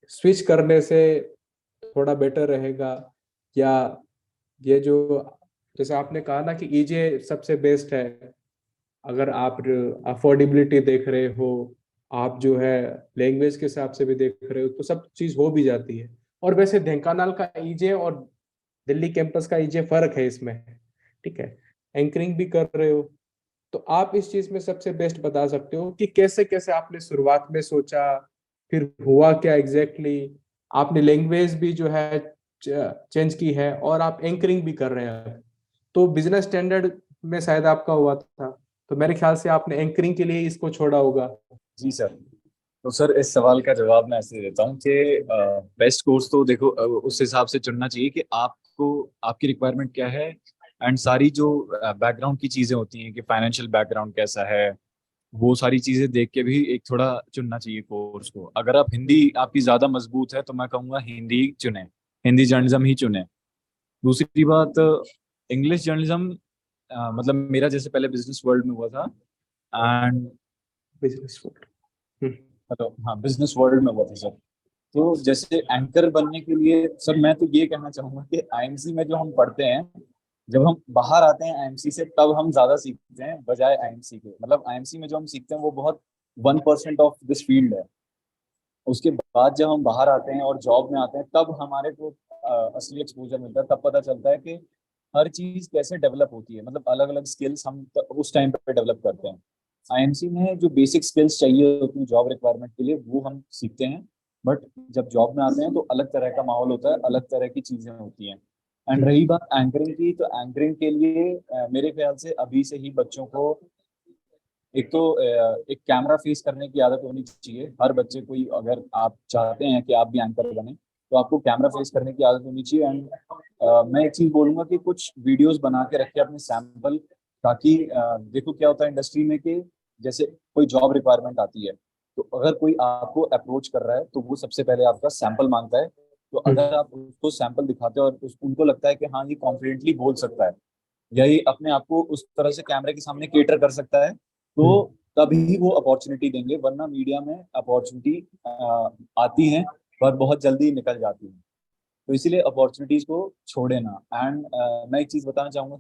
स्विच करने से थोड़ा बेटर रहेगा, या ये जो जैसे आपने कहा ना कि ईजे सबसे बेस्ट है, अगर आप अफोर्डेबिलिटी देख रहे हो, आप जो है लैंग्वेज के हिसाब से भी देख रहे हो, तो सब चीज हो भी जाती है। और वैसे ढेंकानाल का ईजे और दिल्ली कैंपस का ईजे फर्क है इसमें, ठीक है। एंकरिंग भी कर रहे हो, तो आप इस चीज में सबसे बेस्ट बता सकते हो कि कैसे कैसे आपने शुरुआत में सोचा, फिर हुआ क्या एग्जैक्टली exactly? आपने लैंग्वेज भी जो है चेंज की है और आप एंकरिंग भी कर रहे हैं, तो बिजनेस स्टैंडर्ड में शायद आपका हुआ था, तो मेरे ख्याल से आपने एंकरिंग के लिए इसको छोड़ा होगा। जी सर। तो सर इस सवाल का जवाब मैं ऐसे देता हूँ कि बेस्ट कोर्स तो देखो उस हिसाब से चुनना चाहिए कि आपको आपकी रिक्वायरमेंट क्या है, एंड सारी जो बैकग्राउंड की चीजें होती हैं कि फाइनेंशियल बैकग्राउंड कैसा है, वो सारी चीजें देख के भी एक थोड़ा चुनना चाहिए कोर्स को। अगर आप हिंदी आपकी ज्यादा मजबूत है तो मैं कहूँगा हिंदी चुने, हिंदी जर्नलिज्म ही चुने। दूसरी बात, इंग्लिश जर्नलिज्म मतलब मेरा जैसे पहले बिजनेस वर्ल्ड में हुआ था, एंड बिजनेस मतलब हाँ बिजनेस वर्ल्ड में हुआ था सर। तो जैसे एंकर बनने के लिए सर मैं तो ये कहना चाहूंगा कि आईएमसी में जो हम पढ़ते हैं, जब हम बाहर आते हैं आईएमसी से तब हम ज्यादा सीखते हैं बजाय आईएमसी के। मतलब आईएमसी में जो हम सीखते हैं वो बहुत 1% ऑफ दिस फील्ड है। उसके बाद जब हम बाहर आते हैं और जॉब में आते हैं तब हमारे को असली एक्सपोजर मिलता है, तब पता चलता है कि हर चीज कैसे डेवलप होती है। मतलब अलग अलग स्किल्स हम उस टाइम पे डेवलप करते हैं। आईएमसी में जो बेसिक स्किल्स चाहिए होती है जॉब रिक्वायरमेंट के लिए वो हम सीखते हैं, बट जब जॉब में आते हैं तो अलग तरह का माहौल होता है, अलग तरह की चीजें होती हैं। एंड रही बात एंकरिंग की, तो एंकरिंग के लिए मेरे ख्याल से अभी से ही बच्चों को एक तो एक कैमरा फेस करने की आदत होनी चाहिए। हर बच्चे को ही, अगर आप चाहते हैं कि आप भी एंकर बने तो आपको कैमरा फेस करने की आदत होनी चाहिए। एंड मैं एक चीज बोलूंगा कि कुछ वीडियोस बना के रखे अपने सैंपल, ताकि देखो क्या होता है इंडस्ट्री में कि जैसे कोई जॉब रिक्वायरमेंट आती है तो अगर कोई आपको अप्रोच कर रहा है तो वो सबसे पहले आपका सैंपल मांगता है। तो अगर आप उसको सैंपल दिखाते हो और उनको लगता है कि हाँ ये कॉन्फिडेंटली बोल सकता है, यही अपने आप को उस तरह से कैमरे के सामने केटर कर सकता है, तो तभी वो अपॉर्चुनिटी देंगे। वरना मीडिया में अपॉर्चुनिटी आती है पर बहुत जल्दी निकल जाती है। तो इसीलिए अपॉर्चुनिटीज को छोड़े ना। एंड मैं एक चीज बताना चाहूंगा,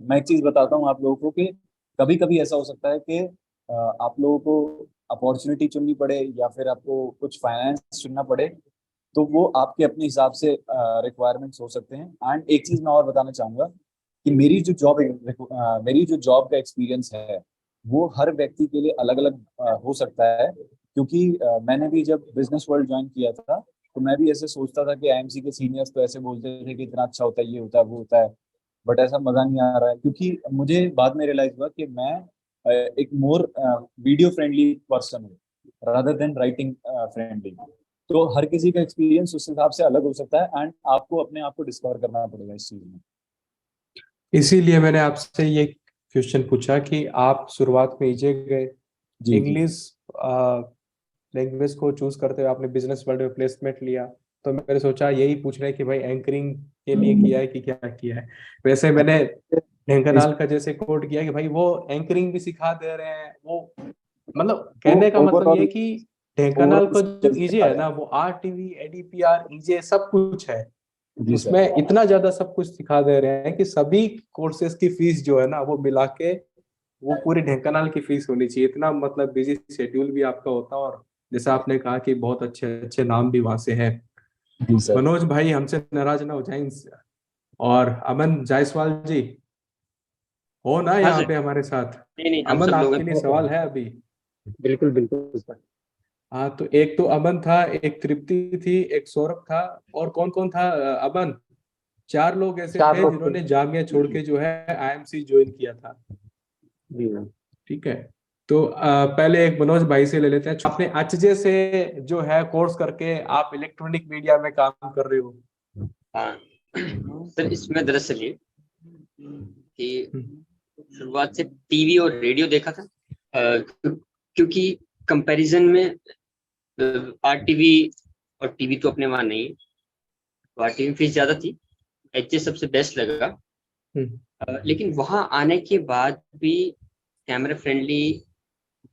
मैं एक चीज बताता हूँ आप लोगों को कि कभी कभी ऐसा हो सकता है कि आप लोगों को अपॉर्चुनिटी चुननी पड़े या फिर आपको कुछ फाइनेंस चुनना पड़े, तो वो आपके अपने हिसाब से रिक्वायरमेंट्स हो सकते हैं। एंड एक चीज मैं और बताना चाहूंगा कि मेरी जो जॉब का एक्सपीरियंस है वो हर व्यक्ति के लिए अलग अलग हो सकता है। क्योंकि मैंने भी जब बिजनेस वर्ल्ड ज्वाइन किया था तो मैं भी ऐसे सोचता था कि आईएमसी के सीनियर्स तो ऐसे बोलते थे कि इतना अच्छा होता है, ये होता है, वो होता है, बट ऐसा मजा नहीं आ रहा है। क्योंकि मुझे बाद में रियलाइज हुआ कि मैं एक मोर वीडियो फ्रेंडली पर्सन हूँ रादर देन राइटिंग फ्रेंडली। तो हर किसी का एक्सपीरियंस उस हिसाब से अलग हो सकता है, एंड आपको अपने आप को डिस्कवर करना पड़ेगा इस चीज में। इसीलिए मैंने आपसे ये क्वेश्चन पूछा कि आप शुरुआत में इजे गए, जी जी इंग्लिश लैंग्वेज को चूज करते हुए आपने बिजनेस वर्ल्ड में प्लेसमेंट लिया, तो मैंने सोचा यही पूछ रहे कि भाई एंकरिंग के लिए किया है कि क्या किया है। वैसे मैंने इस ढेंकनाल का जैसे कोट किया कि भाई वो एंकरिंग भी सिखा दे रहे हैं, वो मतलब कहने का मतलब ये ओवरऑल है कि ढेंकनाल ओवरऑल का जो स्किल्स ईजे सिखा है रहे ना, हैं। वो आरटीवी, एडीपीआर, ईजे सब कुछ है। जी सर। उसमें इतना ज्यादा सब कुछ सिखा दे रहे हैं कि सभी कोर्सेज की फीस जो है ना वो मिला के वो पूरी ढेंकनाल की फीस होनी चाहिए। इतना मतलब बिजी शेड्यूल भी आपका होता है, और जैसा आपने कहा कि बहुत अच्छे अच्छे नाम भी वहां से हैं। जी सर। मनोज भाई हमसे नाराज ना हो जाए, और अमन जायसवाल जी हो ना हाँ यहाँ सर। पे हमारे साथ। नहीं नहीं, हम अमन सब लोग आपके लिए हैं। सवाल है अभी। बिल्कुल बिल्कुल सर। हाँ, तो एक तो अमन था, एक तृप्ति थी, एक सौरभ था, और कौन कौन था? अमन, चार लोग ऐसे चार थे लोग थे। जिन्होंने जामिया छोड़ के जो है आईएमसी ज्वाइन किया था। जी मैम। ठीक है, तो पहले एक मनोज भाई से ले लेते हैं। आपने एचजे से जो है कोर्स करके आप इलेक्ट्रॉनिक मीडिया में काम कर रहे हो। हाँ सर, इसमें दरअसल ये कि शुरुआत से टीवी और रेडियो देखा था, क्योंकि कंपैरिजन में आरटीवी और टीवी तो अपने वहां नहीं है, तो आरटीवी फीस ज्यादा थी, एचजे सबसे बेस्ट लगा। लेकिन वहां आने के बाद भी कैमरा फ्रेंडली,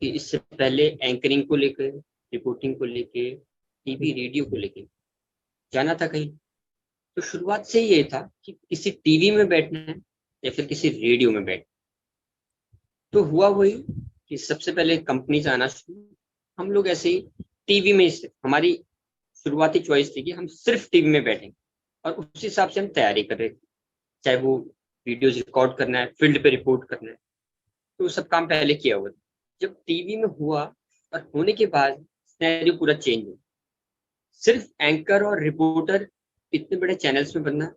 कि इससे पहले एंकरिंग को लेकर, रिपोर्टिंग को लेके, टीवी रेडियो को लेके जाना था कहीं, तो शुरुआत से ही ये था कि किसी टीवी में बैठना है या फिर किसी रेडियो में बैठना। तो हुआ वही कि सबसे पहले कंपनी से आना शुरू, हम लोग ऐसे ही टीवी में हमारी शुरुआती चॉइस थी कि हम सिर्फ टीवी में बैठेंगे और उस हिसाब से हम तैयारी कर रहे थे, चाहे वो वीडियोज रिकॉर्ड करना है, फील्ड पे रिपोर्ट करना है, तो सब काम पहले किया हुआ था। जब टीवी में हुआ और होने के बाद सिनेरियो पूरा चेंज हुआ। सिर्फ एंकर और रिपोर्टर इतने बड़े चैनल्स में बनना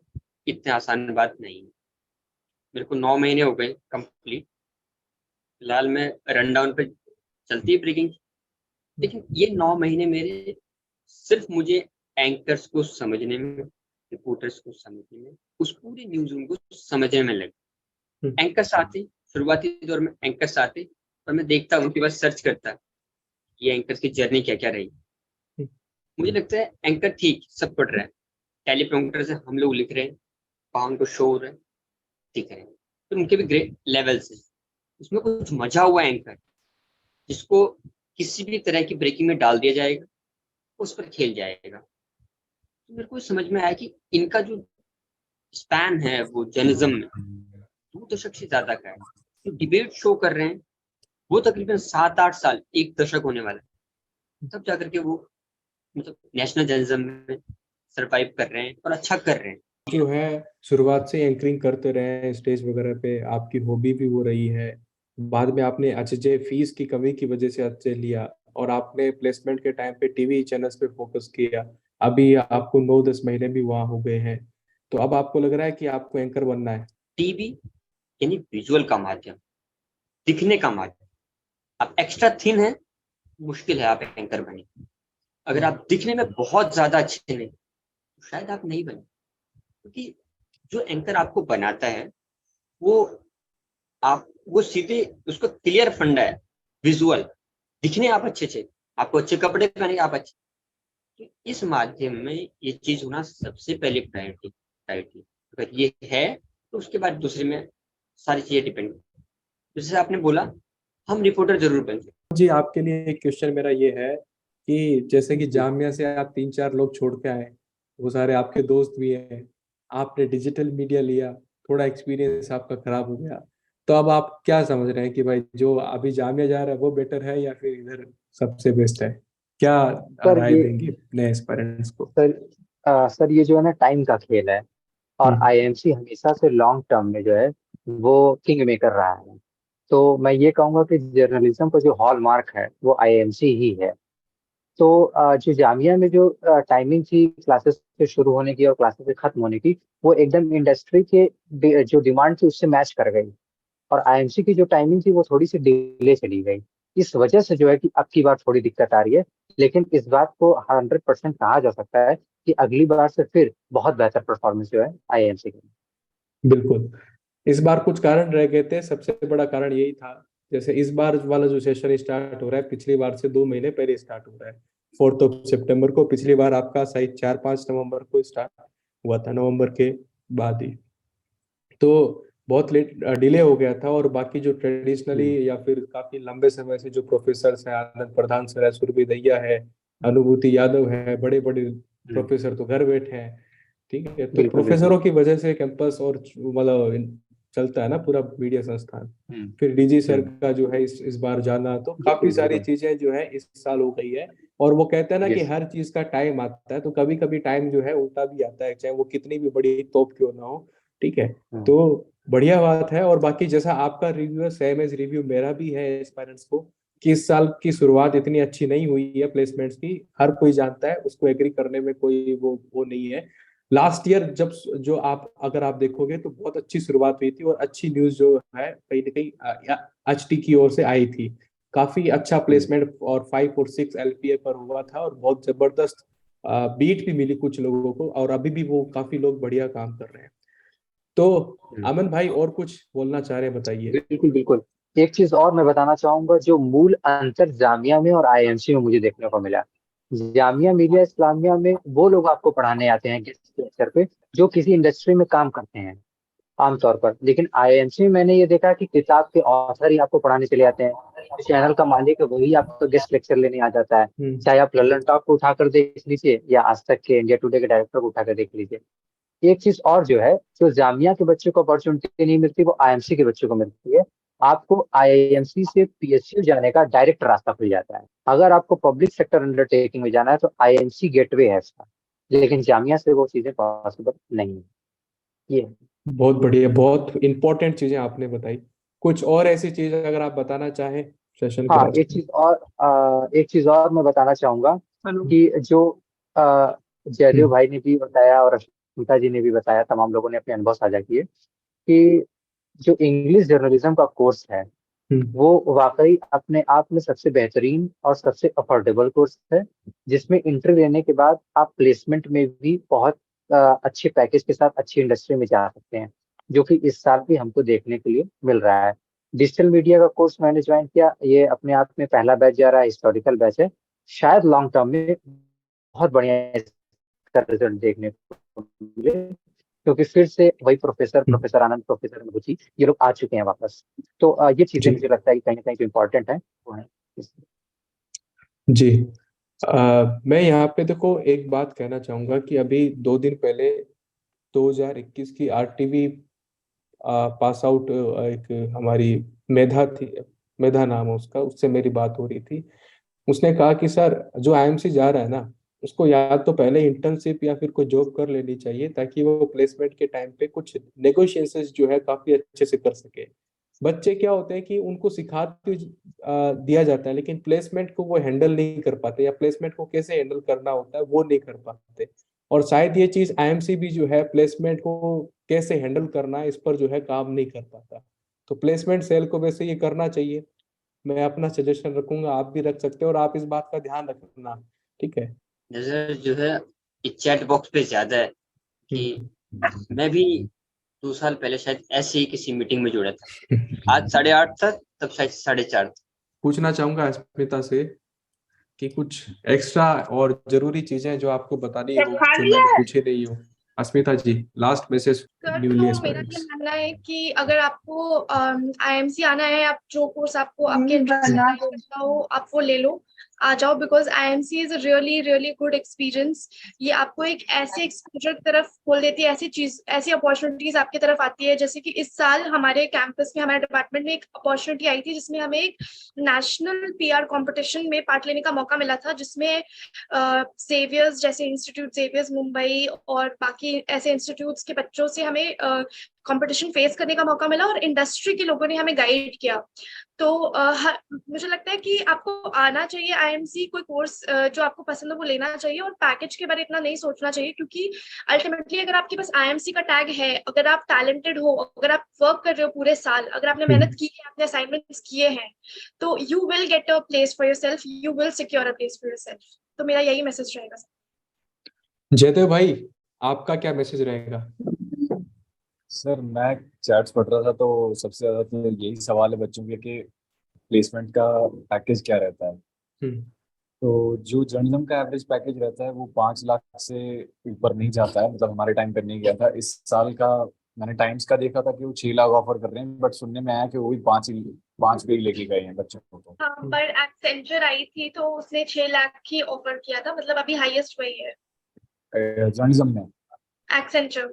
इतनी आसान बात नहीं है। मेरे को 9 महीने हो गए कंप्लीट, फिलहाल मैं रन डाउन पे चलती है ब्रेकिंग, लेकिन ये 9 महीने मेरे सिर्फ मुझे एंकर्स को समझने में, रिपोर्टर्स को समझने में, उस पूरे न्यूज रूम को समझने में लगे। एंकर्स आते, शुरुआती दौर में एंकर्स आते और मैं देखता उनके पास सर्च करता ये एंकर्स की जर्नी क्या क्या रही। मुझे लगता है एंकर ठीक सब पढ़ रहा है, टेलीप्रॉम्प्टर से हम लोग लिख रहे हैं, वहां उनको शो हो रहा है, दिख रहे हैं, तो उनके भी ग्रेड लेवल से उसमें कुछ मजा हुआ एंकर जिसको किसी भी तरह की ब्रेकिंग में डाल दिया जाएगा, उस पर खेल जाएगा। तो मेरे को समझ में आया कि इनका जो स्पैन है वो जर्नलिज्म में 2 दशक से ज्यादा का है। जो डिबेट शो कर रहे हैं वो तकरीबन 7-8 साल, 1 दशक होने वाला है, तब जाकर के वो मतलब नेशनल जर्नलिज्म में सरवाइव कर रहे हैं और अच्छा कर रहे हैं। जो है शुरुआत से एंकरिंग करते रहे हैं स्टेज वगैरह पे, आपकी हॉबी भी वो रही है। बाद में आपने एचजे फीस की कमी की वजह से एचजे लिया और आपने प्लेसमेंट के टाइम पे टीवी चैनल्स पे फोकस किया। अभी आपको 9-10 महीने भी वहां हो गए हैं, तो अब आपको लग रहा है कि आपको एंकर बनना है। टीवी यानी विजुअल का माध्यम, दिखने का माध्यम। आप एक्स्ट्रा थिन है, मुश्किल है आप एंकर बने। अगर आप दिखने में बहुत ज्यादा अच्छे नहीं तो शायद आप नहीं बने, क्योंकि जो एंकर आपको बनाता है वो सीधे उसका क्लियर फंडा है विजुअल। दिखने आप अच्छे थे, आपको अच्छे कपड़े पहने आप अच्छे, तो इस माध्यम में ये चीज होना सबसे पहले प्रायोरिटी। अगर ये है तो उसके बाद दूसरे में सारी चीजें डिपेंड। जैसे आपने बोला हम रिपोर्टर जरूर बन सकते। जी, आपके लिए एक क्वेश्चन मेरा ये है कि जैसे कि जामिया से आप 3-4 लोग छोड़ के आए, वो सारे आपके दोस्त भी हैं, आपने डिजिटल मीडिया लिया, थोड़ा एक्सपीरियंस आपका खराब हो गया, तो अब आप क्या समझ रहे हैं कि भाई जो अभी जामिया जा रहा है वो बेटर है या फिर इधर सबसे बेस्ट है? क्या सर राय ये देंगे नए एस्पायरेंट्स को? सर ये जो है ना टाइम का खेल है, और हम्म। आईएमसी हमेशा से लॉन्ग टर्म में जो है वो किंग मेकर रहा है। तो मैं ये कहूंगा कि जर्नलिज्म का जो हॉलमार्क है वो आईएमसी ही है। तो जो जामिया में जो टाइमिंग थी क्लासेस के शुरू होने की और क्लासेस के खत्म होने की, वो एकदम इंडस्ट्री के जो डिमांड थी उससे मैच कर गई। और आईएमसी की जो टाइमिंग थी वो थोड़ी सी डिले चली गई। इस वजह से जो है कि अब की बार थोड़ी दिक्कत आ रही है, लेकिन इस बात को 100% कहा जा सकता है कि अगली बार से फिर बहुत बेहतर परफॉर्मेंस जो है आईएमसी की। बिल्कुल। इस बार कुछ कारण रह गए थे, सबसे बड़ा कारण यही था, जैसे इस बार वाला जो सेशन स्टार्ट हो रहा है पिछली बार से 2 महीने पहले स्टार्ट हो रहा है, 4 सितंबर को। पिछली बार आपका शायद 4-5 नवंबर को स्टार्ट हुआ था, नवंबर के बाद ही। तो बहुत लेट डिले हो गया था। और बाकी जो ट्रेडिशनली या फिर काफी लंबे समय से जो प्रोफेसर हैं, आनंद प्रधान सर है, सुरभि दैया है, अनुभूति यादव है, बड़े बड़े प्रोफेसर तो घर बैठे हैं। ठीक है, तो बिल्कुल बिल्कुल। प्रोफेसरों की वजह से कैंपस और मतलब चलता है ना पूरा मीडिया संस्थान। फिर डीजी सर का जो है इस बार जाना, तो काफी सारी बिल्कुल। चीजें जो है इस साल हो गई है। और वो कहते हैं ना कि यस। हर चीज का टाइम आता है, तो कभी कभी टाइम जो है उल्टा भी आता है, चाहे वो कितनी भी बड़ी तोप क्यों ना हो। ठीक है, तो बढ़िया बात है। और बाकी जैसा आपका रिव्यू है, सेम एज रिव्यू मेरा भी है एस्पायरेंट्स को, कि इस साल की शुरुआत इतनी अच्छी नहीं हुई है प्लेसमेंट्स की। हर कोई जानता है, उसको एग्री करने में कोई वो नहीं है। लास्ट ईयर जब जो आप अगर आप देखोगे तो बहुत अच्छी शुरुआत हुई थी, और अच्छी न्यूज जो है कहीं ना कहीं एचटी की ओर से आई थी। काफी अच्छा प्लेसमेंट और 5 और 6 एलपीए पर हुआ था, और बहुत जबरदस्त बीट भी मिली कुछ लोगों को, और अभी भी वो काफी लोग बढ़िया काम कर रहे हैं। तो अमन भाई और कुछ बोलना चाह रहे हैं, बताइए। बिल्कुल बिल्कुल। एक चीज और मैं बताना चाहूंगा, जो मूल अंतर जामिया में और आईएमसी में मुझे देखने को मिला। जामिया मिलिया इस्लामिया में वो लोग आपको पढ़ाने आते हैं गेस्ट लेक्चर पे जो किसी इंडस्ट्री में काम करते हैं आमतौर पर, लेकिन आईएमसी में मैंने ये देखा कि किताब के ऑथर ही आपको पढ़ाने चले आते हैं। चैनल का मालिक है वही आपको गेस्ट लेक्चर लेने आ जाता है। चाहे आप लल्लन टॉक को उठाकर देख लीजिए या आज तक के इंडिया टुडे के डायरेक्टर को उठाकर देख लीजिए। एक चीज और जो है, जो जामिया के बच्चों को अपॉर्चुनिटी नहीं मिलती वो आईएमसी के बच्चों को मिलती है। आपको आईएमसी से पीएसयू जाने का डायरेक्ट रास्ता खुल जाता है। अगर आपको पब्लिक सेक्टर अंडरटेकिंग में जाना है तो आईएमसी गेटवे है इसका, लेकिन जामिया से वो चीजें पॉसिबल नहीं है। ये बहुत बढ़िया, बहुत इंपॉर्टेंट चीजें आपने बताई। कुछ और ऐसी चीज अगर आप बताना चाहें सेशन के हाँ, लास्ट में। एक चीज और मैं बताना चाहूंगा कि जो जयदेव हम्म। भाई ने भी बताया और अश्मिता जी ने भी बताया, तमाम लोगों ने अपने अनुभव साझा किए कि जो इंग्लिश जर्नलिज्म का कोर्स है हम्म। वो वाकई अपने आप में सबसे बेहतरीन और सबसे अफोर्डेबल कोर्स है, जिसमें इंटरव्यू लेने के बाद आप प्लेसमेंट में भी बहुत अच्छे पैकेज के साथ अच्छी इंडस्ट्री में जा सकते हैं, जो कि इस साल भी हमको देखने के लिए मिल रहा है। डिजिटल मीडिया का कोर्स मैंने ज्वाइन किया, ये अपने आप में पहला बैच जा रहा है, हिस्टोरिकल बैच है। शायद लॉन्ग टर्म में बहुत बढ़िया इसका रिजल्ट देखने को मिले, क्योंकि फिर से वही प्रोफेसर हम्म। प्रोफेसर आनंद, प्रोफेसर अनुभूति, ये लोग आ चुके हैं वापस। तो ये चीजें जी मुझे लगता है कि कहीं ना कहीं जो इम्पोर्टेंट है वो है। जी। मैं यहाँ पे देखो एक बात कहना चाहूंगा कि अभी 2 दिन पहले 2021 की आरटीवी पास आउट एक हमारी मेधा थी, मेधा नाम है उसका, उससे मेरी बात हो रही थी। उसने कहा कि सर जो आईएमसी जा रहा है ना, उसको या तो पहले इंटर्नशिप या फिर कोई जॉब कर लेनी चाहिए ताकि वो प्लेसमेंट के टाइम पे कुछ नेगोशिएशंस जो है काफी अच्छे से कर सके। बच्चे क्या होते हैं कि उनको सिखा तो दिया जाता है लेकिन प्लेसमेंट को वो हैंडल नहीं कर पाते, या प्लेसमेंट को कैसे हैंडल करना होता है वो नहीं कर पाते। और शायद ये चीज आईएमसी भी जो है प्लेसमेंट को कैसे हैंडल करना है इस पर जो है काम नहीं कर पाता। तो प्लेसमेंट सेल को वैसे ये करना चाहिए। मैं अपना सजेशन रखूंगा, आप भी रख सकते हो और आप इस बात का ध्यान रखना। ठीक है। नजर जो है चैट बॉक्स पे ज्यादा है कि हम्म। मैं भी 2 साल पहले शायद ऐसे ही किसी मीटिंग में जुड़ा था। आज 8:30 था, तब शायद 4:30 था। पूछना चाहूंगा अस्मिता से कि कुछ एक्स्ट्रा और जरूरी चीजें जो आपको बतानी हो जो मैंने पूछी नहीं हो। अस्मिता जी, लास्ट मैसेज सर, न्यूली तो मेरा ये एस्पायरेंट्स। मानना है कि अगर आपको आईएमसी आना है, आप जो कोर्स आपको आपके इंटरेस्ट लगता हो आप वो ले लो, आ जाओ, because IMC is really really good experience. ये आपको एक ऐसे एक्सपोजर की तरफ खोल देती है, ऐसी अपॉर्चुनिटीज आपकी तरफ आती है। जैसे कि इस साल हमारे कैंपस में, हमारे डिपार्टमेंट में एक अपॉर्चुनिटी आई थी जिसमें हमें एक नेशनल पीआर कंपटीशन में पार्ट लेने का मौका मिला था, जिसमें जेवियर्स जैसे इंस्टीट्यूट, जेवियर्स मुंबई और बाकी ऐसे इंस्टीट्यूट्स के बच्चों से हमें कंपटीशन फेस करने का मौका मिला, और इंडस्ट्री के लोगों ने हमें गाइड किया। तो मुझे लगता है कि आपको आना चाहिए आईएमसी, कोई कोर्स जो आपको पसंद है वो लेना चाहिए, और पैकेज के बारे में इतना नहीं सोचना चाहिए, क्योंकि अल्टीमेटली अगर आपके पास आईएमसी का टैग है, अगर आप टैलेंटेड हो, अगर आप वर्क कर रहे हो पूरे साल, अगर आपने मेहनत की है, आपने असाइनमेंट्स किए हैं, तो you will get a place for yourself, you will secure a place for yourself. तो मेरा यही मैसेज रहेगा। जयदेव भाई, आपका क्या मैसेज रहेगा? सर मैं चैट्स पढ़ रहा था तो सबसे ज्यादा तो यही सवाल है बच्चों के कि प्लेसमेंट का पैकेज क्या रहता है। हम्म। तो जो जर्नलिज्म का एवरेज पैकेज रहता है वो 5 लाख से ऊपर नहीं जाता है, मतलब हमारे टाइम पर नहीं गया था। इस साल का मैंने टाइम्स का देखा था कि वो 6 लाख ऑफर कर रहे हैं, बट सुनने में आया कि वो भी 5 पे ही लेके गए हैं बच्चों को। तो हाँ, पर एक्सेंचर आई थी तो उसने 6 लाख की ऑफर किया था, मतलब अभी हाईएस्ट वही है जर्नलिज्म में एक्सेंचर।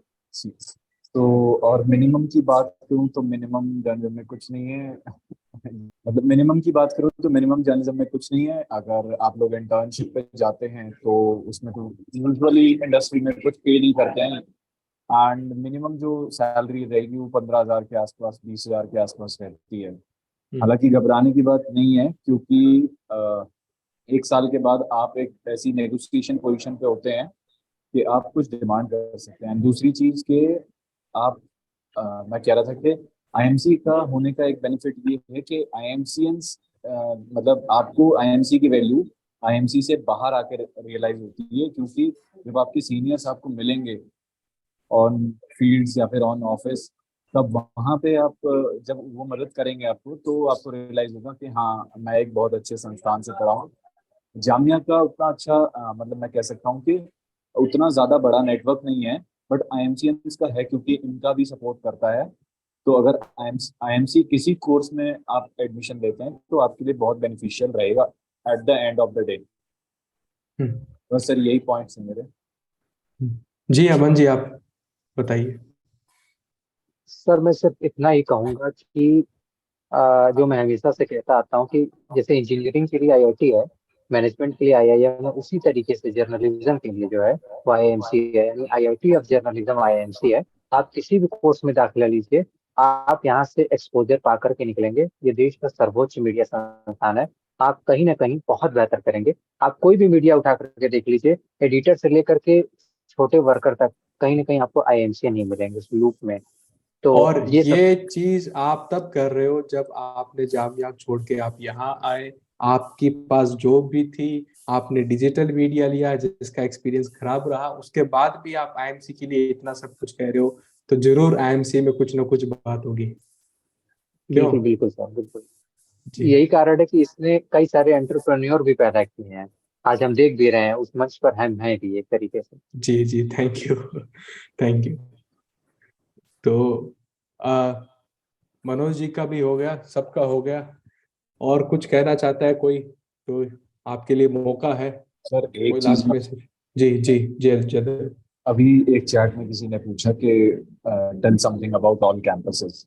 तो, और मिनिमम की बात करूँ तो मिनिमम जर्नलिज्म में कुछ नहीं है। मतलब मिनिमम की बात करूँ तो मिनिमम जर्नलिज्म में कुछ नहीं है। अगर आप लोग इंटर्नशिप पे जाते हैं तो उसमें तो यूजुअली इंडस्ट्री में कुछ पे नहीं करते हैं, एंड मिनिमम जो सैलरी रहेगी वो 15,000 के आसपास, 20,000 के आसपास रहती है। हालांकि घबराने की बात नहीं है, क्योंकि 1 साल के बाद आप एक ऐसी नेगोशिएशन पोजीशन पे होते हैं कि आप कुछ डिमांड कर सकते हैं। दूसरी चीज के आप मैं कह रहा था कि आईएमसी का होने का एक बेनिफिट ये है कि आईएमसीएंस मतलब आपको आईएमसी की वैल्यू आईएमसी से बाहर आकर रियलाइज होती है, क्योंकि जब आपके सीनियर्स आपको मिलेंगे ऑन फील्ड्स या फिर ऑन ऑफिस, तब वहाँ पे आप जब वो मदद करेंगे आपको तो आपको रियलाइज होगा कि हाँ मैं एक बहुत अच्छे संस्थान से पढ़ा हूँ। जामिया का उतना अच्छा मतलब मैं कह सकता हूँ कि उतना ज़्यादा बड़ा नेटवर्क नहीं है, बट आईएमसीएंस का है क्योंकि इनका भी सपोर्ट करता है। तो अगर आईएमसी किसी कोर्स में आप एडमिशन लेते हैं तो आपके लिए बहुत बेनिफिशियल रहेगा at the end of the day. Hmm. बस सर यही पॉइंट्स हैं मेरे। जी अमन जी, आप बताइए। सर मैं सिर्फ इतना ही कहूंगा कि जो मैं हमेशा से कहता आता हूँ कि जैसे इंजीनियरिंग के लिए आईआईटी है, मैनेजमेंट के लिए आईआईएम है, उसी तरीके से जर्नलिज्म के लिए जो है वो आईआईएमसी है, यानी आईआईटी ऑफ जर्नलिज्म आईआईएमसी है। आप किसी भी कोर्स में दाखिला लीजिए, आप यहाँ से एक्सपोजर पा करके निकलेंगे। ये देश का सर्वोच्च मीडिया संस्थान है, आप कहीं ना कहीं बहुत बेहतर करेंगे। आप कोई भी मीडिया उठा करके देख लीजिए, एडिटर से लेकर के छोटे वर्कर तक, कहीं ना कहीं आपको आईएमसी नहीं मिलेंगे उस लूप में। तो और ये सब ये चीज आप तब कर रहे हो जब आपने जामिया छोड़ के आप यहाँ आए, आपके पास जॉब भी थी, आपने डिजिटल मीडिया लिया जिसका एक्सपीरियंस खराब रहा, उसके बाद भी आप आईएमसी के लिए इतना सब कुछ कह रहे हो, तो जरूर आईएमसी में कुछ ना कुछ बात होगी। क्यों? बिल्कुल बिल्कुल सर, बिल्कुल जी यही कारण है कि इसने कई सारे एंटरप्रेन्योर भी पैदा किए हैं। आज हम देख भी रहे हैं, उस मंच पर हम हैं भी एक तरीके से। जी जी, थैंक यू थैंक यू। तो आ, मनोज जी का भी हो गया, सबका हो गया, और कुछ कहना चाहता है कोई तो आपके लिए मौका है। सर कोई एक चीज लास्ट में से? जी जी जी जय। अभी एक चैट में किसी ने पूछा कि tell something about all campuses.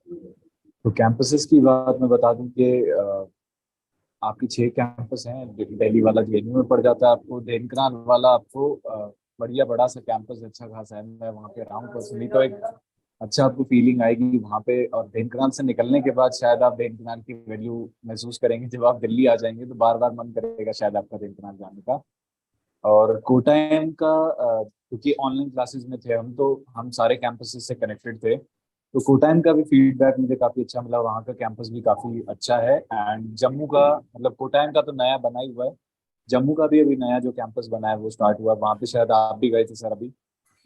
तो कैंपसेस की बात मैं बता दूं कि आपकी 6 कैंपस हैं। दिल्ली वाला जेएनयू में पड़ जाता है, आपको ढेंकनाल वाला आपको बढ़िया बड़ा सा कैंपस अच्छा खासा है। मैं वहाँ पे रहा हूँ पर्सनली, तो एक अच्छा आपको फीलिंग आएगी वहाँ पे। और ढेंकनाल से निकलने के बाद शायद आप ढेंकनाल की वैल्यू महसूस करेंगे। जब आप दिल्ली आ जाएंगे तो बार बार मन करेगा शायद आपका ढेंकनाल जाने का। और कोटायम का क्योंकि ऑनलाइन क्लासेस में थे हम, तो हम सारे कैंपसेस से कनेक्टेड थे। तो कोटायम का भी फीडबैक मुझे काफी अच्छा मिला, वहाँ का कैंपस भी काफी अच्छा है। एंड जम्मू का, मतलब कोटायम का तो नया बना ही हुआ है, जम्मू का भी अभी नया जो कैंपस बना है वो स्टार्ट हुआ। वहाँ पे शायद आप भी गए थे सर अभी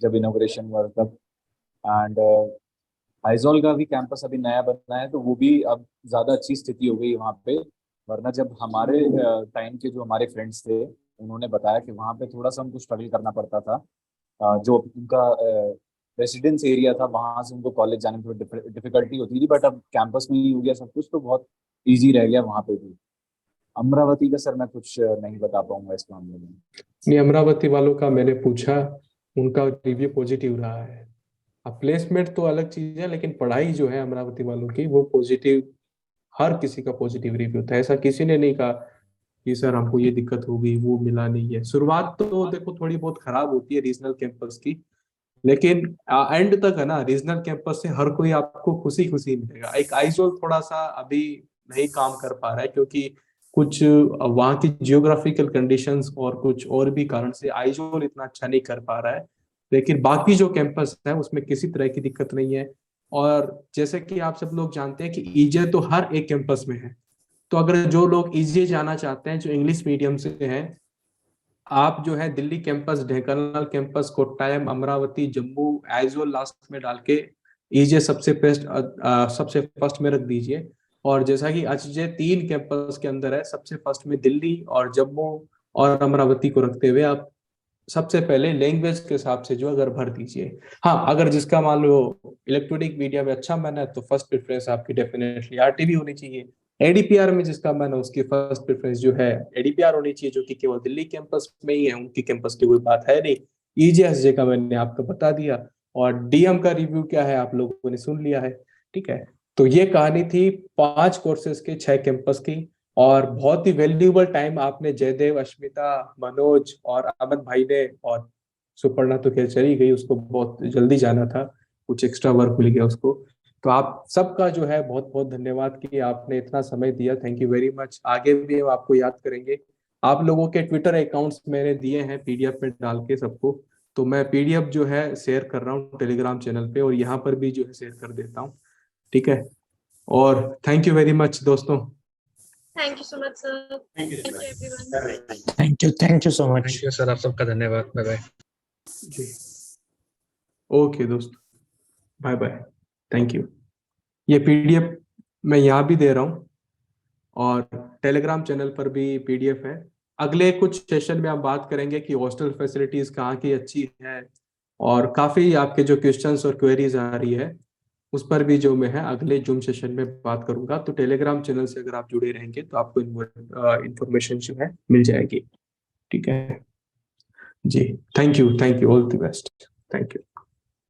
जब इनोग्रेशन हुआ था तब। एंड आइजोल का भी कैंपस अभी नया बना है, तो वो भी अब ज्यादा अच्छी स्थिति हो गई वहाँ पे। वरना जब हमारे टाइम के जो हमारे फ्रेंड्स थे उन्होंने बताया कि वहाँ पे थोड़ा सा उनको स्ट्रगल करना पड़ता था। जो उनका रेसिडेंस एरिया था वहाँ से उनको कॉलेज जाने में थोड़ी डिफिकल्टी होती थी। बट अब कैंपस में ही हो गया सब कुछ, तो बहुत ईजी रह गया वहाँ पे भी। अमरावती का सर मैं कुछ नहीं बता पाऊंगा इस मामले में। नहीं, अमरावती वालों का मैंने पूछा, उनका रिव्यू पॉजिटिव रहा है। अब प्लेसमेंट तो अलग चीज है, लेकिन पढ़ाई जो है अमरावती वालों की वो पॉजिटिव, हर किसी का पॉजिटिव रिव्यू था। ऐसा किसी ने नहीं कहा कि सर हमको ये दिक्कत हो गई, वो मिला नहीं है। शुरुआत तो देखो थोड़ी बहुत खराब होती है रीजनल कैंपस की, लेकिन एंड तक है ना, रीजनल कैंपस से हर कोई आपको खुशी खुशी मिलेगा। एक आइजोल थोड़ा सा अभी नहीं काम कर पा रहा है, क्योंकि कुछ वहाँ की जियोग्राफिकल कंडीशंस और कुछ और भी कारण से आइजोल इतना अच्छा नहीं कर पा रहा है। लेकिन बाकी जो कैंपस है उसमें किसी तरह की दिक्कत नहीं है। और जैसे कि आप सब लोग जानते हैं कि ईजे तो हर एक कैंपस में है। तो अगर जो लोग ईजे जाना चाहते हैं, जो इंग्लिश मीडियम से हैं, आप जो है Delhi campus, Dhenkanal campus, Kottayam, Amravati, Jammu, Aizawl last में डाल के ईजे सबसे फर्स्ट में रख दीजिए। और जैसा कि अजय 3 कैंपस के अंदर है, सबसे फर्स्ट में दिल्ली और जम्मू और अमरावती को रखते हुए आप सबसे पहले लैंग्वेज के हिसाब से जो अगर भर दीजिए। हाँ, अगर जिसका मान लो इलेक्ट्रॉनिक मीडिया में अच्छा मन है तो फर्स्ट प्रेफरेंस आपकी डेफिनेटली आरटीवी होनी चाहिए। एडीपीआर में जिसका मन है उसकी फर्स्ट प्रेफरेंस जो है एडीपीआर होनी चाहिए, जो कि केवल दिल्ली कैंपस में ही है, उनकी कैंपस की कोई बात है नहीं। ईजीएसजे का मैंने आपको बता दिया, और डीएम का रिव्यू क्या है आप लोगों ने सुन लिया है। ठीक है, तो ये कहानी थी 5 कोर्सेज के 6 कैंपस की। और बहुत ही वैल्यूएबल टाइम आपने, जयदेव, अश्मिता, मनोज और अमन भाई ने, और सुपर्णा तो खैर चली गई, उसको बहुत जल्दी जाना था, कुछ एक्स्ट्रा वर्क मिल गया उसको। तो आप सबका जो है बहुत बहुत धन्यवाद कि आपने इतना समय दिया। Thank you very much. आगे भी हम आपको याद करेंगे। आप लोगों के ट्विटर अकाउंट्स मैंने दिए हैं पीडीएफ में डाल के सबको, तो मैं पीडीएफ जो है शेयर कर रहा हूँ टेलीग्राम चैनल पे, और यहाँ पर भी जो है शेयर कर देता हूँ। ठीक है, और थैंक यू वेरी मच दोस्तों। Thank you so much, sir. Thank you, everyone. Thank you so much. Thank you sir, आप सबका धन्यवाद। Bye bye. जी, ओके दोस्त, बाय बाय, थैंक यू। ये पीडीएफ मैं यहाँ भी दे रहा हूँ, और टेलीग्राम चैनल पर भी पीडीएफ है। अगले कुछ सेशन में हम बात करेंगे कि हॉस्टल फैसिलिटीज कहाँ की अच्छी है, और काफी आपके जो क्वेश्चंस और क्वेरीज आ रही है उस पर भी जो मैं है अगले जूम सेशन में बात करूंगा। तो टेलीग्राम चैनल से अगर आप जुड़े रहेंगे तो आपको इन्फॉर्मेशन जो है मिल जाएगी। ठीक है जी, thank you all the best, thank you.